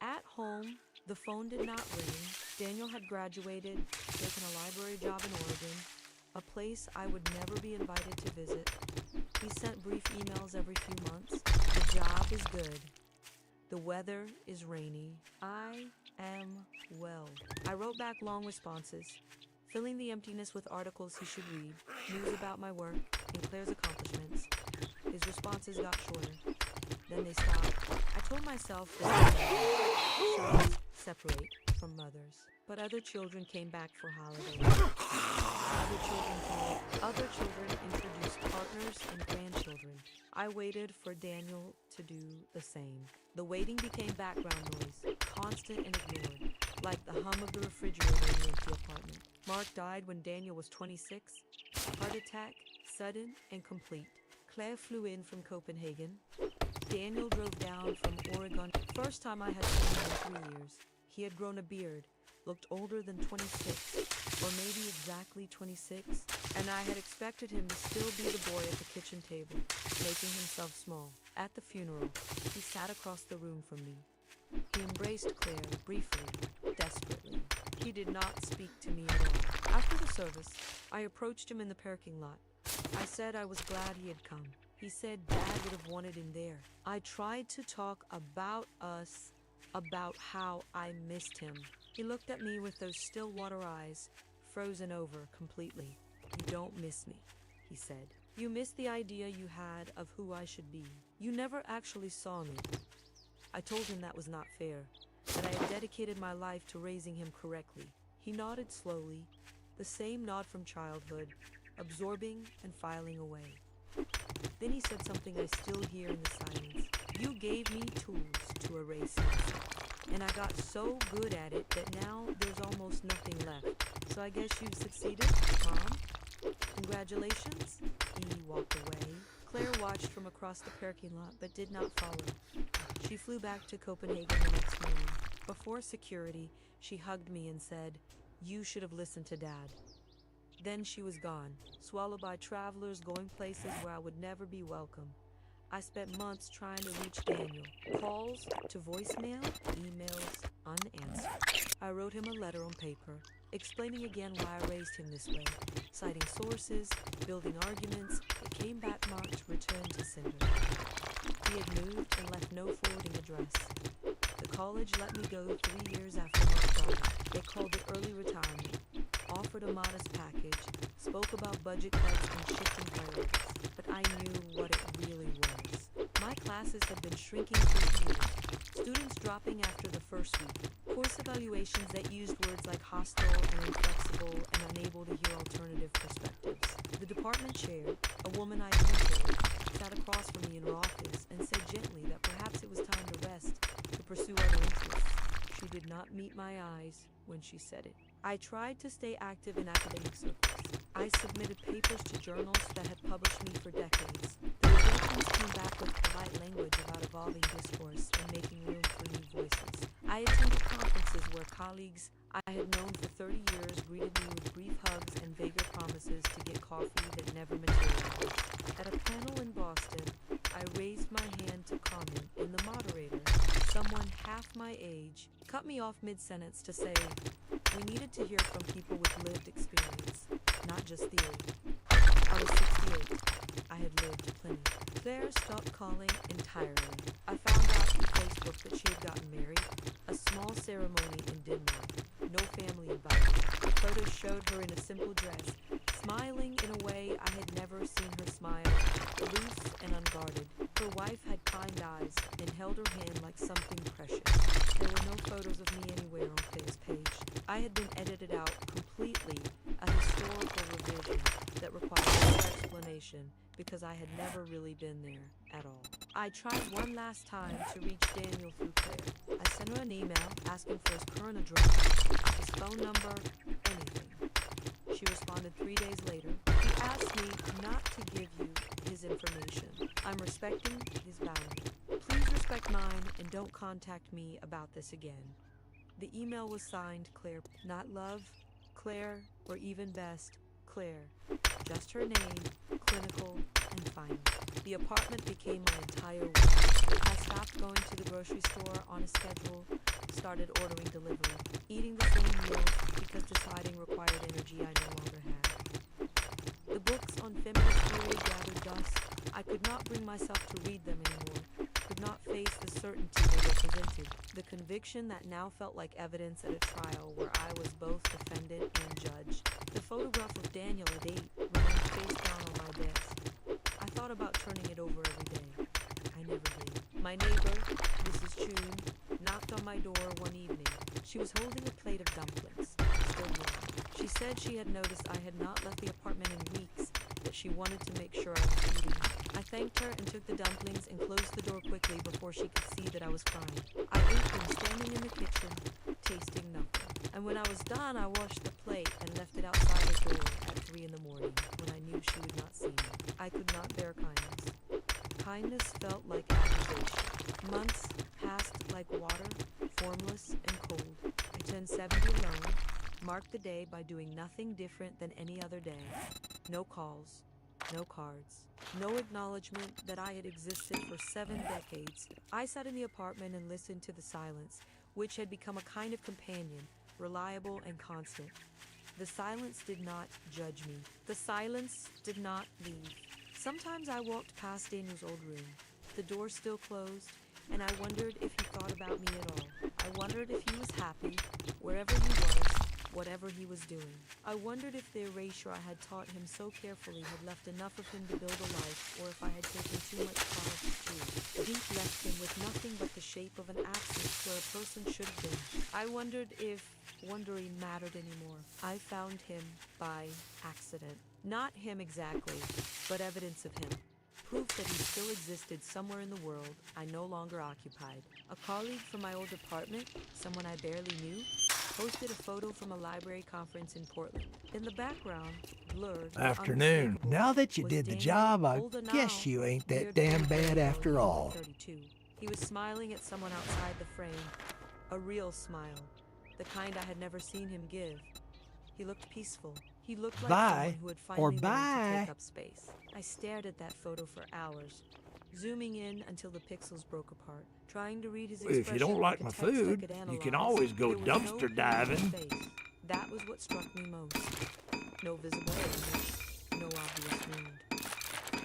At home, the phone did not ring. Daniel had graduated, taken a library job in Oregon, a place I would never be invited to visit. He sent brief emails every few months. The job is good. The weather is rainy. I am well. I wrote back long responses, filling the emptiness with articles he should read, news about my work, and Claire's accomplishments. His responses got shorter. Then they stopped. I told myself that shadows separate from from mothers, but other children came back for holidays. Other children introduced partners and grandchildren. I waited for Daniel to do the same. The waiting became background noise, constant and ignored, like the hum of the refrigerator in the empty apartment. Mark died when Daniel was 26. Heart attack, sudden and complete. Claire flew in from Copenhagen. Daniel drove down from Oregon. First time I had seen him in 3 years. He had grown a beard, looked older than 26, or maybe exactly 26, and I had expected him to still be the boy at the kitchen table, making himself small. At the funeral, he sat across the room from me. He embraced Claire briefly, desperately. He did not speak to me at all. After the service, I approached him in the parking lot. I said I was glad he had come. He said Dad would have wanted him there. I tried to talk about us, about how I missed him. He looked at me with those still water eyes, frozen over completely. You don't miss me, he said. You miss the idea you had of who I should be. You never actually saw me. I told him that was not fair, that I had dedicated my life to raising him correctly. He nodded slowly, the same nod from childhood, absorbing and filing away. Then he said something I still hear in the silence. You gave me tools to erase this, and I got so good at it that now there's almost nothing left. So I guess you've succeeded, Mom? Congratulations? He walked away. Claire watched from across the parking lot but did not follow. She flew back to Copenhagen the next morning. Before security, she hugged me and said, "You should have listened to Dad." Then she was gone, swallowed by travelers going places where I would never be welcome. I spent months trying to reach Daniel. Calls to voicemail, emails unanswered. I wrote him a letter on paper, explaining again why I raised him this way, citing sources, building arguments. It came back marked return to sender. He had moved and left no forwarding address. The college let me go 3 years after my died. They called it early retirement, offered a modest package, spoke about budget cuts and shifting priorities, but I knew what it really was. My classes had been shrinking for years, students dropping after the first week, course evaluations that used words like hostile and inflexible and unable to hear alternative perspectives. The department chair, a woman I mentored, sat across from me in her office and said gently that perhaps it was time to rest, to pursue other interests. She did not meet my eyes when she said it. I tried to stay active in academic circles. I submitted papers to journals that had published me for decades. The rejections came back with polite language about evolving discourse and making room for new voices. I attended conferences where colleagues I had known for 30 years greeted me with brief hugs and vaguer promises to get coffee that never materialized. At a panel in Boston, I raised my hand to comment, and the moderator, someone half my age, cut me off mid-sentence to say, "We needed to hear from people with lived experience, not just theory." I was 68. I had lived plenty. Claire stopped calling entirely. I found out through Facebook that she had gotten married. A small ceremony in Denmark. No family invited. The photos showed her in a simple dress, smiling in a way I had never seen her smile, loose and unguarded. Her wife had kind eyes and held her hand like something precious. There were no photos of me anywhere on Claire's page. I had been edited out completely, a historical revision that required no explanation because I had never really been there at all. I tried one last time to reach Daniel through Claire. I sent her an email asking for his current address, his phone number, anything. She responded 3 days later. He asked me not to give you his information. I'm respecting his boundary. Please respect mine and don't contact me about this again. The email was signed Claire, not love, Claire, or even best, Claire. Just her name, clinical, and final. The apartment became my entire world. I stopped going to the grocery store on a schedule, started ordering delivery, eating the same meals because deciding required energy I no longer had. The books on feminist theory gathered dust. I could not bring myself to read them anymore, could not face the certainty they represented, the conviction that now felt like evidence at a trial where I was both defendant and judge. The photograph of Daniel at 8 remained face down on my desk. I thought about turning it over every day. I never did. My neighbor, Mrs. Chun, knocked on my door one evening. She was holding a plate of dumplings, still warm. She said she had noticed I had not left the apartment in weeks, that she wanted to make sure I was eating. I thanked her and took the dumplings and closed the door quickly before she could see that I was crying. I ate them standing in the kitchen, tasting nothing. And when I was done, I washed the plate and left it outside her door at 3 in the morning, when I knew she would not see me. I could not bear kindness. Kindness felt like accusation. Months passed like water, formless and cold. I turned 70 alone, marked the day by doing nothing different than any other day. No calls, no cards, no acknowledgement that I had existed for 7 decades. I sat in the apartment and listened to the silence, which had become a kind of companion, reliable and constant. The silence did not judge me. The silence did not leave. Sometimes I walked past Daniel's old room, the door still closed, and I wondered if he thought about me at all. I wondered if he was happy, wherever he was, whatever he was doing. I wondered if the erasure I had taught him so carefully had left enough of him to build a life, or if I had taken too much pride too. Deep left him with nothing but the shape of an absence where a person should have been. I wondered if wondering mattered anymore. I found him by accident. Not him exactly, but evidence of him. Proof that he still existed somewhere in the world I no longer occupied. A colleague from my old apartment, someone I barely knew, posted a photo from a library conference in Portland. In the background, blurred, and Afternoon. unmistakable, Now that you was did the Daniel job, I Boldenau, guess you ain't that weird damn little bad girl, after all. 32. He was smiling at someone outside the frame. A real smile. The kind I had never seen him give. He looked peaceful. He looked like Bye, someone who had finally or learned to bye. take up space. I stared at that photo for hours, zooming in until the pixels broke apart, trying to read his expression. If you don't like my a text I food, could you can analyze. always go There was no dumpster pain in diving. his face. That was what struck me most. No visible damage, no obvious wound.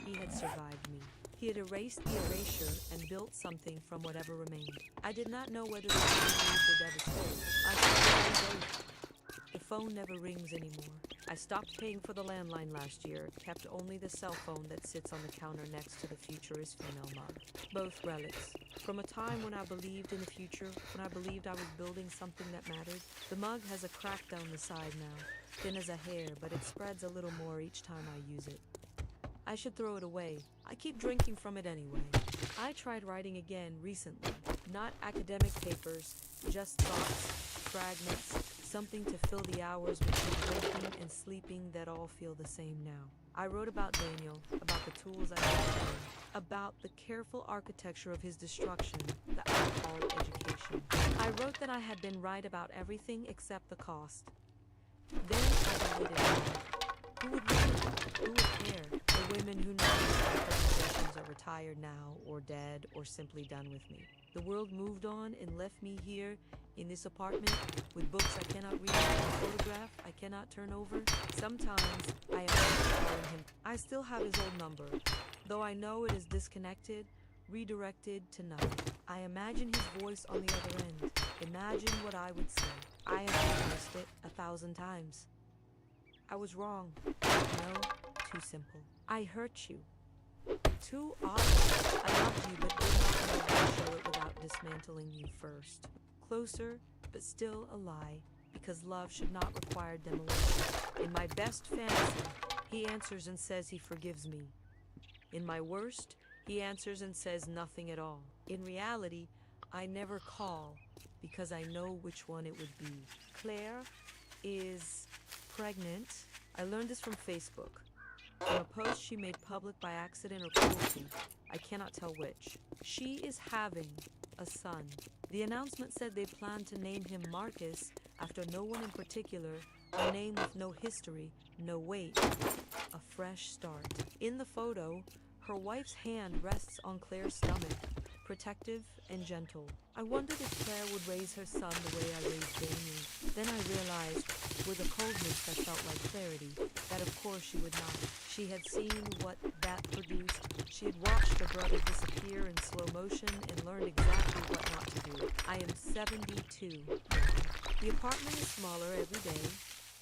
He had survived me. He had erased the erasure and built something from whatever remained. I did not know whether to be relieved or devastated. I felt both. The phone never rings anymore. I stopped paying for the landline last year, kept only the cell phone that sits on the counter next to the Futurist female mug. Both relics. From a time when I believed in the future, when I believed I was building something that mattered. The mug has a crack down the side now, thin as a hair, but it spreads a little more each time I use it. I should throw it away. I keep drinking from it anyway. I tried writing again recently. Not academic papers, just thoughts, fragments, something to fill the hours between waking and sleeping that all feel the same now. I wrote about Daniel, about the tools I had for him, about the careful architecture of his destruction, the alcohol education. I wrote that I had been right about everything except the cost. Then I deleted it. Who would read it? Who would care? The women who know these presentations are retired now, or dead, or simply done with me. The world moved on and left me here in this apartment with books I cannot read, a photograph I cannot turn over. Sometimes I am calling him. I still have his old number, though I know it is disconnected, redirected to nothing. I imagine his voice on the other end. Imagine what I would say. I have missed it 1,000 times. I was wrong. No, too simple. I hurt you. Too often. I loved you, but did not know how to show it without dismantling you first. Closer, but still a lie, because love should not require demolition. In my best fantasy, he answers and says he forgives me. In my worst, he answers and says nothing at all. In reality, I never call, because I know which one it would be. Claire is pregnant. I learned this from Facebook. From a post she made public by accident or cruelty. I cannot tell which. She is having a son. The announcement said they planned to name him Marcus after no one in particular, a name with no history, no weight, a fresh start. In the photo, her wife's hand rests on Claire's stomach, protective and gentle. I wondered if Claire would raise her son the way I raised Daniel. Then I realized, with a coldness that felt like clarity, that of course she would not. She had seen what that produced. She had watched her brother disappear in slow motion and learned exactly what not to do. I am 72 now. The apartment is smaller every day,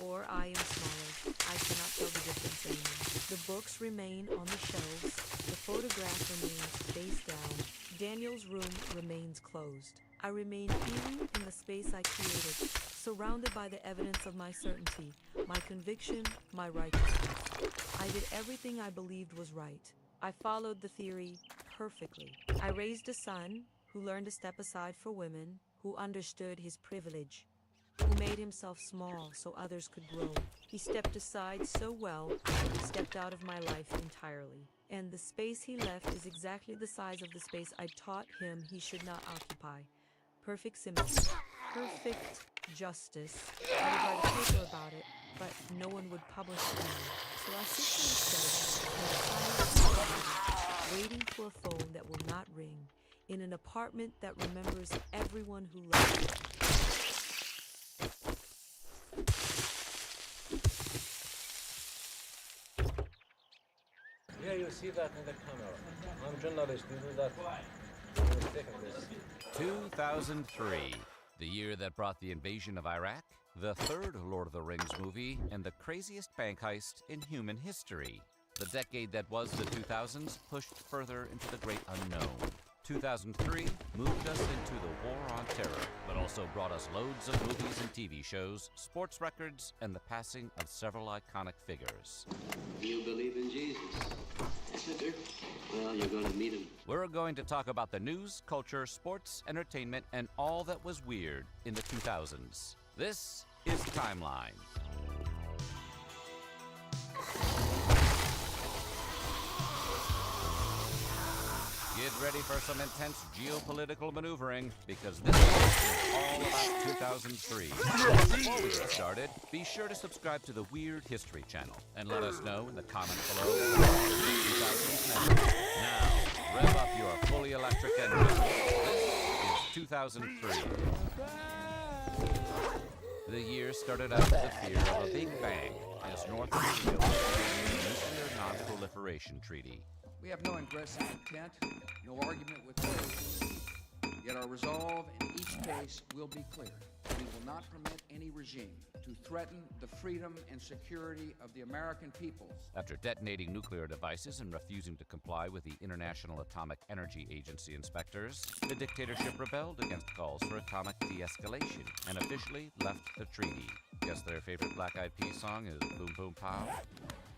or I am smaller. I cannot tell the difference anymore. The books remain on the shelves. The photograph remains face down. Daniel's room remains closed. I remain feeling in the space I created, surrounded by the evidence of my certainty, my conviction, my righteousness. I did everything I believed was right. I followed the theory perfectly. I raised a son who learned to step aside for women, who understood his privilege, who made himself small so others could grow. He stepped aside so well, he stepped out of my life entirely. And the space he left is exactly the size of the space I taught him he should not occupy. Perfect symmetry, perfect justice. I would write a paper about it, but no one would publish it now. So I sit to myself in silence, waiting for a phone that will not ring, in an apartment that remembers everyone who loved it. Yeah, you see that in the camera. I'm a journalist. You do that. I'm taking this. 2003, the year that brought the invasion of Iraq, the third Lord of the Rings movie, and the craziest bank heist in human history. The decade that was the 2000s pushed further into the great unknown. 2003 moved us into the war on terror, but also brought us loads of movies and TV shows, sports records, and the passing of several iconic figures. You believe in Jesus? Yes, I do. Well, you're going to meet him. We're going to talk about the news, culture, sports, entertainment, and all that was weird in the 2000s. This is Timeline. Get ready for some intense geopolitical maneuvering, because this is all about 2003. Before we get started, be sure to subscribe to the Weird History channel and let us know in the comments below. 2000s memories. Now, rev up your fully electric engine. This is 2003. The year started out with the fear of a big bang as North Korea signed the Nuclear Non-Proliferation Treaty. We have no aggressive intent, no argument with terrorism. Yet our resolve in each case will be clear. We will not permit any regime to threaten the freedom and security of the American people. After detonating nuclear devices and refusing to comply with the International Atomic Energy Agency inspectors, the dictatorship rebelled against calls for atomic de-escalation and officially left the treaty. Guess their favorite Black Eyed Peas song is Boom Boom Pow?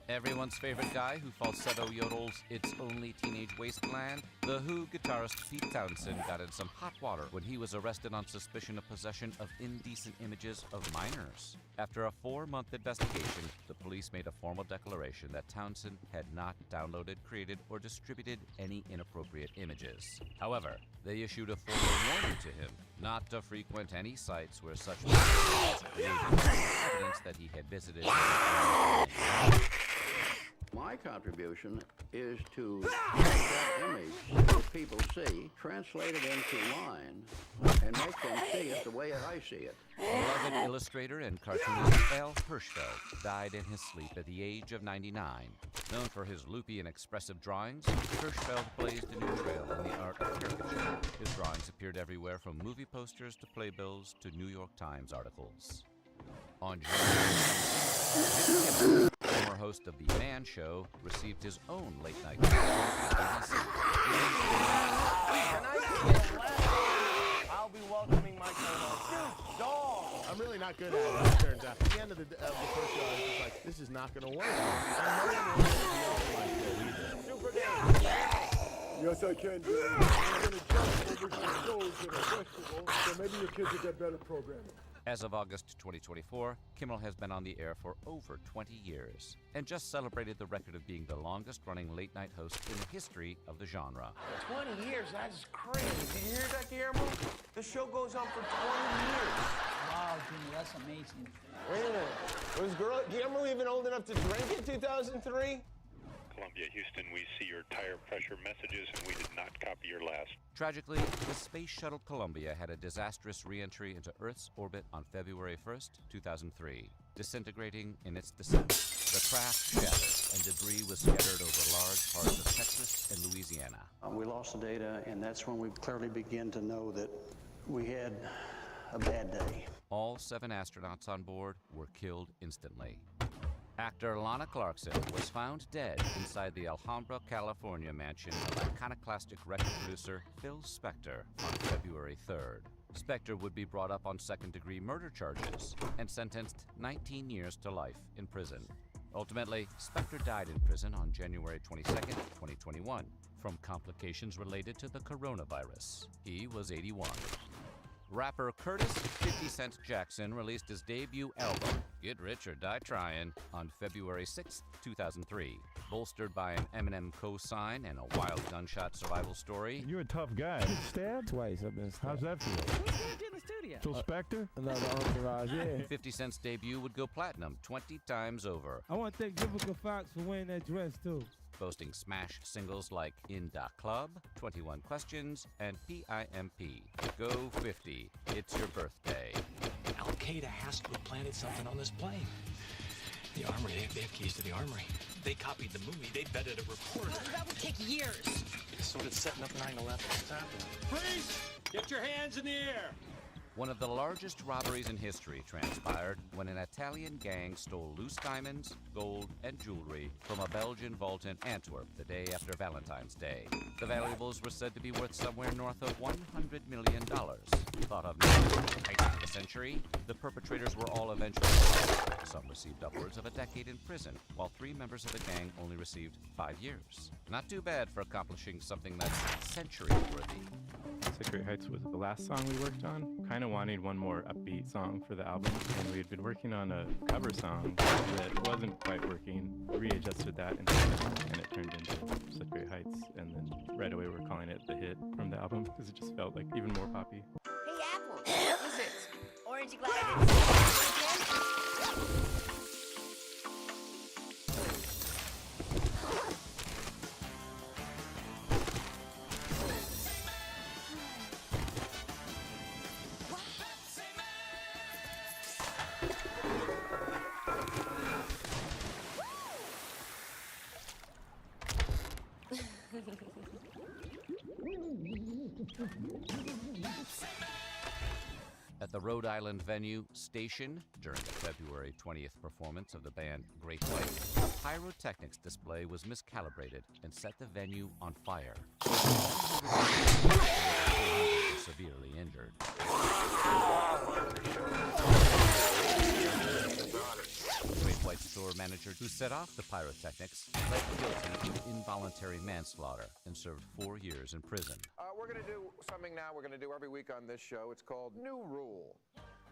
Everyone's favorite guy who falsetto yodels It's Only Teenage Wasteland, the Who guitarist Pete Townshend got in some hot water when he was arrested on suspicion of possession of indecent images of minors. After a 4-month investigation, the police made a formal declaration that Townshend had not downloaded, created, or distributed any inappropriate images. However, they issued a formal warning to him not to frequent any sites where such material was created, evidence that he had visited. My contribution is to take that image that people see, translate it into line, and make them see it the way I see it. Beloved illustrator and cartoonist Al Hirschfeld died in his sleep at the age of 99. Known for his loopy and expressive drawings, Hirschfeld blazed a new trail in the art of caricature. His drawings appeared everywhere from movie posters to playbills to New York Times articles. On June 7th, former host of The Man Show, received his own late-night show on ABC. I'll be welcoming my co-host. Dog! I'm really not good at it, it turns out. At the end of the first show, I was just like, this is not going to work. And no one wants to be on my show either. Super Dave! Yes, I can, Jerry. I'm going to jump over some shows that are questionable, so maybe your kids will get better programming. As of August 2024, Kimmel has been on the air for over 20 years and just celebrated the record of being the longest-running late-night host in the history of the genre. 20 years, that's crazy. Did you hear that, Guillermo? The show goes on for 20 years. Wow, Jimmy, that's amazing. Wait a minute. Was Guillermo even old enough to drink in 2003? Columbia, Houston, we see your tire pressure messages and we did not copy your last. Tragically, the Space Shuttle Columbia had a disastrous re-entry into Earth's orbit on February 1st, 2003. Disintegrating in its descent, the craft shattered and debris was scattered over large parts of Texas and Louisiana. We lost the data, and that's when we clearly began to know that we had a bad day. All 7 astronauts on board were killed instantly. Actor Lana Clarkson was found dead inside the Alhambra, California mansion of iconoclastic record producer Phil Spector on February 3rd. Spector would be brought up on second-degree murder charges and sentenced 19 years to life in prison. Ultimately, Spector died in prison on January 22, 2021, from complications related to the coronavirus. He was 81. Rapper Curtis 50 Cent Jackson released his debut album, Get Rich or Die Tryin', on February 6, 2003. Bolstered by an Eminem co-sign and a wild gunshot survival story. You're a tough guy. Been stabbed? Twice I've been stabbed. How's that feel? Who's gonna do in the studio? Phil Spector? Another entourage, yeah. 50 Cent's debut would go platinum 20 times over. I want to thank Vivica Fox for wearing that dress, too. Boasting smash singles like In Da Club, 21 Questions, and PIMP. Go 50, it's your birthday. Al-Qaeda has to have planted something on this plane. The armory, they have keys to the armory. They copied the movie, they betted a reporter. That would take years. So did setting up 9/11. Freeze! Get your hands in the air! One of the largest robberies in history transpired when an Italian gang stole loose diamonds, gold, and jewelry from a Belgian vault in Antwerp the day after Valentine's Day. The valuables were said to be worth somewhere north of $100 million. Thought of now as the height of the century, the perpetrators were all eventually arrested. Some received upwards of a decade in prison, while 3 members of the gang only received 5 years. Not too bad for accomplishing something that's century-worthy. Secret Heights was the last song we worked on. Kind of wanted one more upbeat song for the album, and we had been working on a cover song that wasn't quite working. Readjusted that and it turned into Secret Heights, and then right away we're calling it the hit from the album because it just felt like even more poppy. Hey, Apple, what is it? Orange glad I didn't see you again? At the Rhode Island venue Station, during the February 20th performance of the band Great White, a pyrotechnics display was miscalibrated and set the venue on fire. Severely injured. Great White store manager who set off the pyrotechnics pled guilty to involuntary manslaughter and served 4 years in prison. We're going to do something now we're going to do every week on this show. It's called New Rule.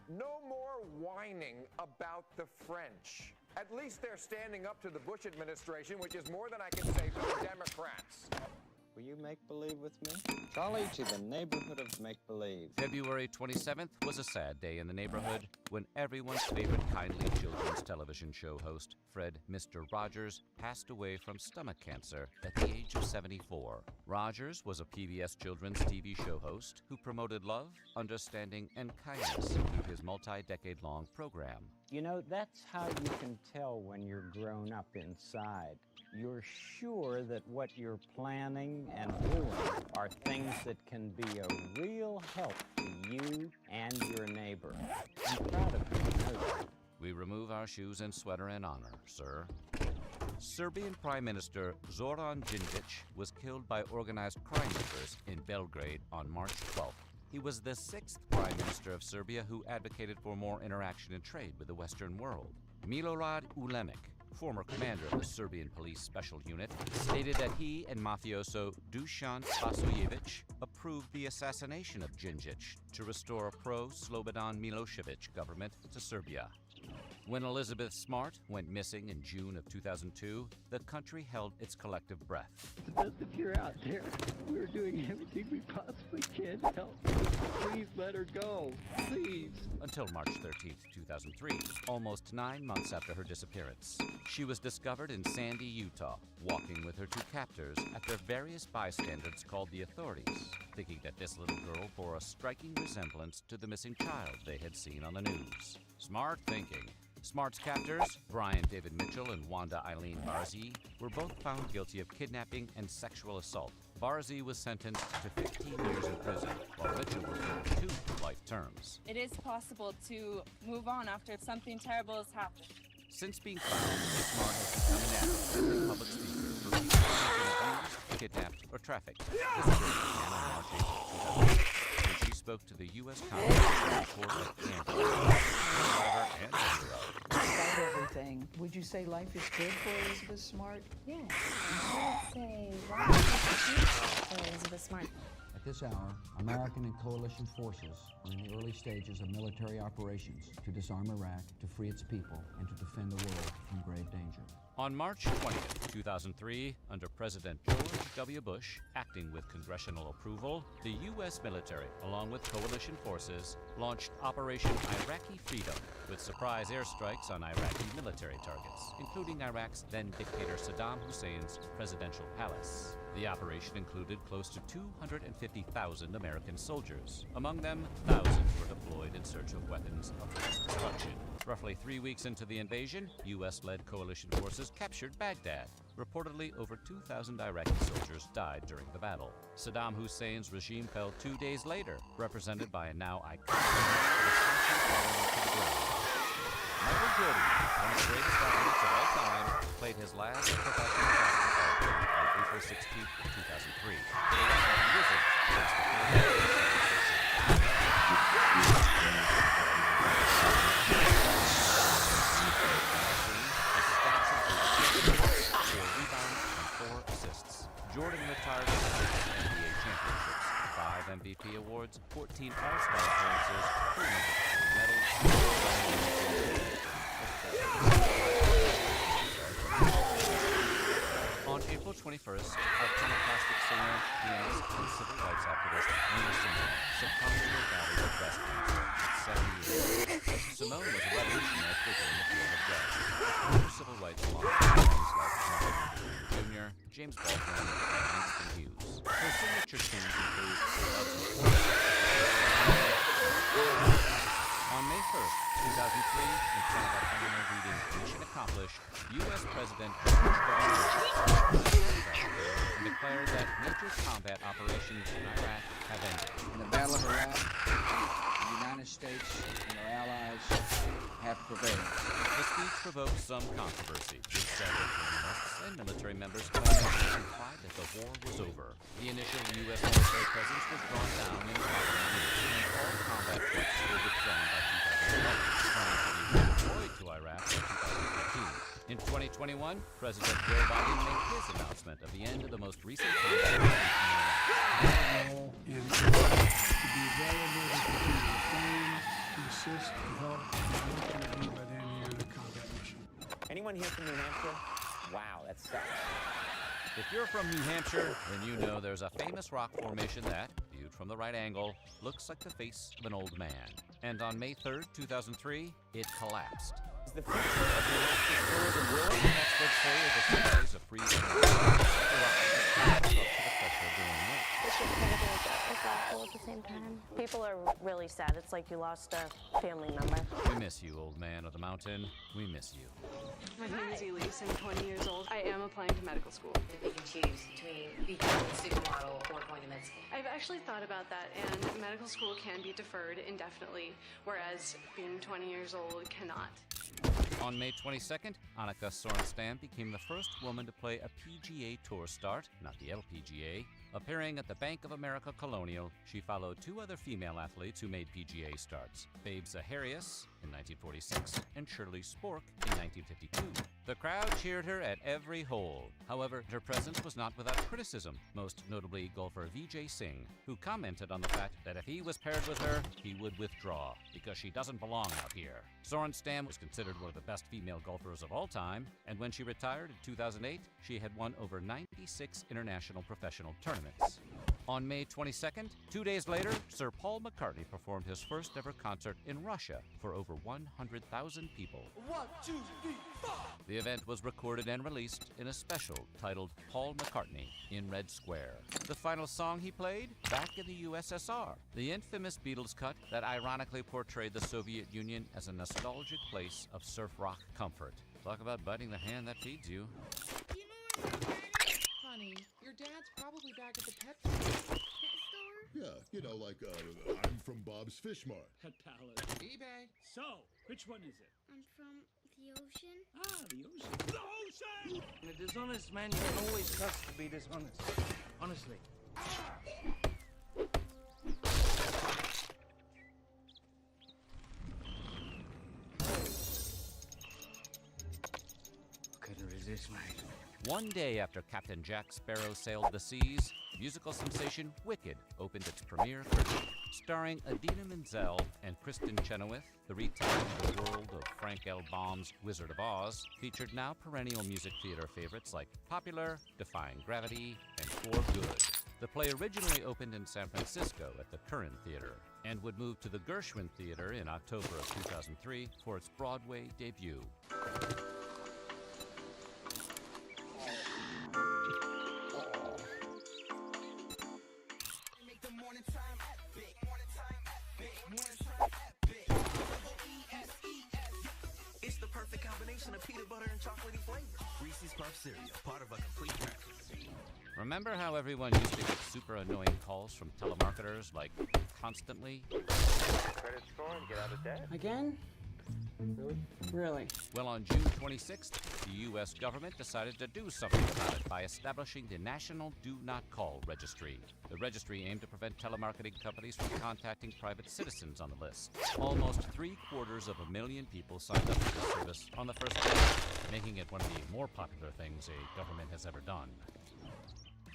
No more whining about the French. At least they're standing up to the Bush administration, which is more than I can say for the Democrats. Will you make believe with me? Charlie to the neighborhood of make-believe. February 27th was a sad day in the neighborhood when everyone's favorite kindly children's television show host, Fred Mr. Rogers, passed away from stomach cancer at the age of 74. Rogers was a PBS children's TV show host who promoted love, understanding, and kindness through his multi-decade-long program. You know, that's how you can tell when you're grown up inside. You're sure that what you're planning and doing are things that can be a real help to you and your neighbor. I'm proud of you. I know that. We remove our shoes and sweater in honor, sir. Serbian Prime Minister Zoran Đinđić was killed by organized crime members in Belgrade on March 12th. He was the 6th Prime Minister of Serbia who advocated for more interaction and trade with the Western world. Milorad Ulemic, former commander of the Serbian Police Special Unit, stated that he and mafioso Dusan Spasojevic approved the assassination of Đinđić to restore a pro-Slobodan Milosevic government to Serbia. When Elizabeth Smart went missing in June of 2002, the country held its collective breath. Elizabeth, if you're out there, we're doing everything we possibly can to help. Please let her go. Please. Until March 13th, 2003, almost 9 months after her disappearance. She was discovered in Sandy, Utah, walking with her 2 captors after various bystanders called the authorities, thinking that this little girl bore a striking resemblance to the missing child they had seen on the news. Smart thinking. Smart's captors, Brian David Mitchell and Wanda Eileen Barzi, were both found guilty of kidnapping and sexual assault. Barzy was sentenced to 15 years in prison, while Mitchell was given 2 life terms. It is possible to move on after something terrible has happened. Since being found, Smart has become an active public speaker for people who have been abused, kidnapped, or trafficked. This occurred on March 8, 2008, when she spoke to the U.S. Congress report of Kansas. Despite everything, would you say life is good for Elizabeth Smart? Yes. I would say life is good for Elizabeth Smart. At this hour, American and coalition forces are in the early stages of military operations to disarm Iraq, to free its people, and to defend the world from grave danger. On March 20th, 2003, under President George W. Bush, acting with congressional approval, the U.S. military, along with coalition forces, launched Operation Iraqi Freedom, with surprise airstrikes on Iraqi military targets, including Iraq's then-dictator Saddam Hussein's presidential palace. The operation included close to 250,000 American soldiers. Among them, thousands were deployed in search of weapons of mass destruction. Roughly 3 weeks into the invasion, U.S.-led coalition forces captured Baghdad. Reportedly, over 2,000 Iraqi soldiers died during the battle. Saddam Hussein's regime fell 2 days later, represented by a now Michael Jordan, one of the greatest athletes of all time, played his last professional basketball game on April 16, 2003. The Washington Wizards faced the rebounds and 4 assists. Jordan retired with 6 NBA championships, 5 MVP awards, 14 All-Star appearances, 3 medals. On April 21st, iconoclastic singer, pianist, and civil rights activist Nina Simone succumbed to a battle with breast cancer at 70 years. Simone was a revolutionary figure in the field of jazz. Her civil rights law names like Martin Luther Jr., James Baldwin, and Langston Hughes. Her signature tunes include On May 1st, 2003, in front of our final reading Mission Accomplished, U.S. President George W. Bush and declared that major combat operations in Iraq have ended. In the Battle of Iraq, the United States and our allies have prevailed. The speech provoked some controversy, with several journalists and military members claiming it implied that the war was over. The initial U.S. military presence was drawn down in the following years, and all combat troops were withdrawn by 2011, turning to be redeployed to Iraq in 2015. In 2021, President Joe Biden made his announcement of the end of the most recent combat in Iraq. And to be available to continue to train, to assist, to help, and what can I do by the end of the combat mission. Anyone here from New Hampshire? Wow, that sucks. If you're from New Hampshire, then you know there's a famous rock formation that, viewed from the right angle, looks like the face of an old man. And on May 3rd, 2003, it collapsed. Is the future of New Hampshire tourism ruined? Experts say it was a series of freezing the rock up to the pressure during it. It's just incredible, but it's awful at the same time. People are really sad. It's like you lost a family member. We miss you, old man of the mountain. We miss you. My name is Elise. I'm 20 years old. I am applying to medical school. If you can choose between becoming a supermodel or going to med school. I've actually thought about that, and medical school can be deferred indefinitely, whereas being 20 years old cannot. On May 22nd, Annika Sorenstam became the first woman to play a PGA Tour start, not the LPGA. Appearing at the Bank of America Colonial, she followed 2 other female athletes who made PGA starts, Babe Zaharias in 1946 and Shirley Spork in 1952. The crowd cheered her at every hole. However, her presence was not without criticism, most notably golfer Vijay Singh, who commented on the fact that if he was paired with her, he would withdraw, because she doesn't belong out here. Sorenstam was considered one of the best female golfers of all time, and when she retired in 2008, she had won over 96 international professional tournaments. On May 22nd, 2 days later, Sir Paul McCartney performed his first ever concert in Russia for over 100,000 people. 1, 2, 3, 4. The event was recorded and released in a special titled Paul McCartney in Red Square. The final song he played? Back in the USSR, the infamous Beatles cut that ironically portrayed the Soviet Union as a nostalgic place of surf rock comfort. Talk about biting the hand that feeds you. Honey, your dad's probably back at the pet store. Yeah, you know, like, I'm from Bob's Fish Mart. Pet Palace. eBay. So, which one is it? I'm from the ocean. Ah, the ocean. The ocean! A dishonest man, you can always trust to be dishonest. Honestly. Couldn't resist, mate. One day after Captain Jack Sparrow sailed the seas, musical sensation Wicked opened its premiere curtain. Starring Idina Menzel and Kristen Chenoweth, the retelling of the world of Frank L. Baum's Wizard of Oz featured now perennial music theater favorites like Popular, Defying Gravity, and For Good. The play originally opened in San Francisco at the Curran Theater and would move to the Gershwin Theater in October of 2003 for its Broadway debut. It's the perfect combination of peanut butter and chocolatey flavor. Reese's Puff cereal, part of a complete package. Remember how everyone used to get super annoying calls from telemarketers, like, constantly? Credit score and get out of debt. Again? Really? Well, on June 26th, the U.S. government decided to do something about it by establishing the National Do Not Call Registry. The registry aimed to prevent telemarketing companies from contacting private citizens on the list. Almost 750,000 people signed up for the service on the first day, making it one of the more popular things a government has ever done.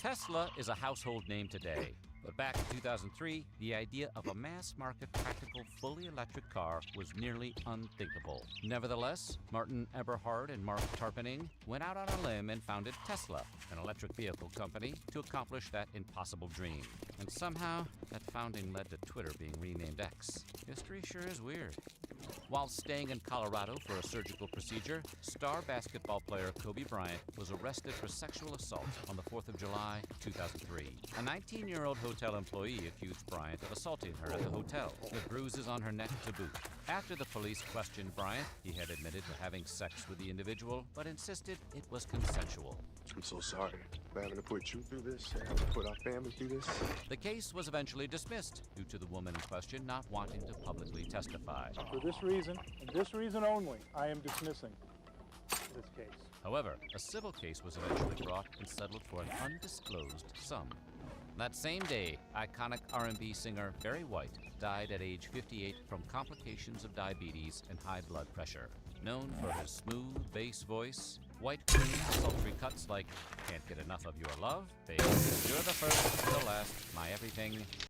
Tesla is a household name today, but back in 2003, the idea of a mass-market practical fully electric car was nearly unthinkable. Nevertheless, Martin Eberhard and Mark Tarpenning went out on a limb and founded Tesla, an electric vehicle company, to accomplish that impossible dream. And somehow, that founding led to Twitter being renamed X. History sure is weird. While staying in Colorado for a surgical procedure, star basketball player Kobe Bryant was arrested for sexual assault on the 4th of July, 2003. A 19-year-old hotel employee accused Bryant of assaulting her at the hotel, with bruises on her neck to boot. After the police questioned Bryant, he had admitted to having sex with the individual, but insisted it was consensual. I'm so sorry for having to put you through this, having to put our family through this. The case was eventually dismissed due to the woman in question not wanting to publicly testify. For this reason, and this reason only, I am dismissing this case. However, a civil case was eventually brought and settled for an undisclosed sum. That same day, iconic R&B singer Barry White died at age 58 from complications of diabetes and high blood pressure. Known for his smooth bass voice, White crooned sultry cuts like "Can't Get Enough of Your Love," "Baby, You're the First, the Last, My Everything,"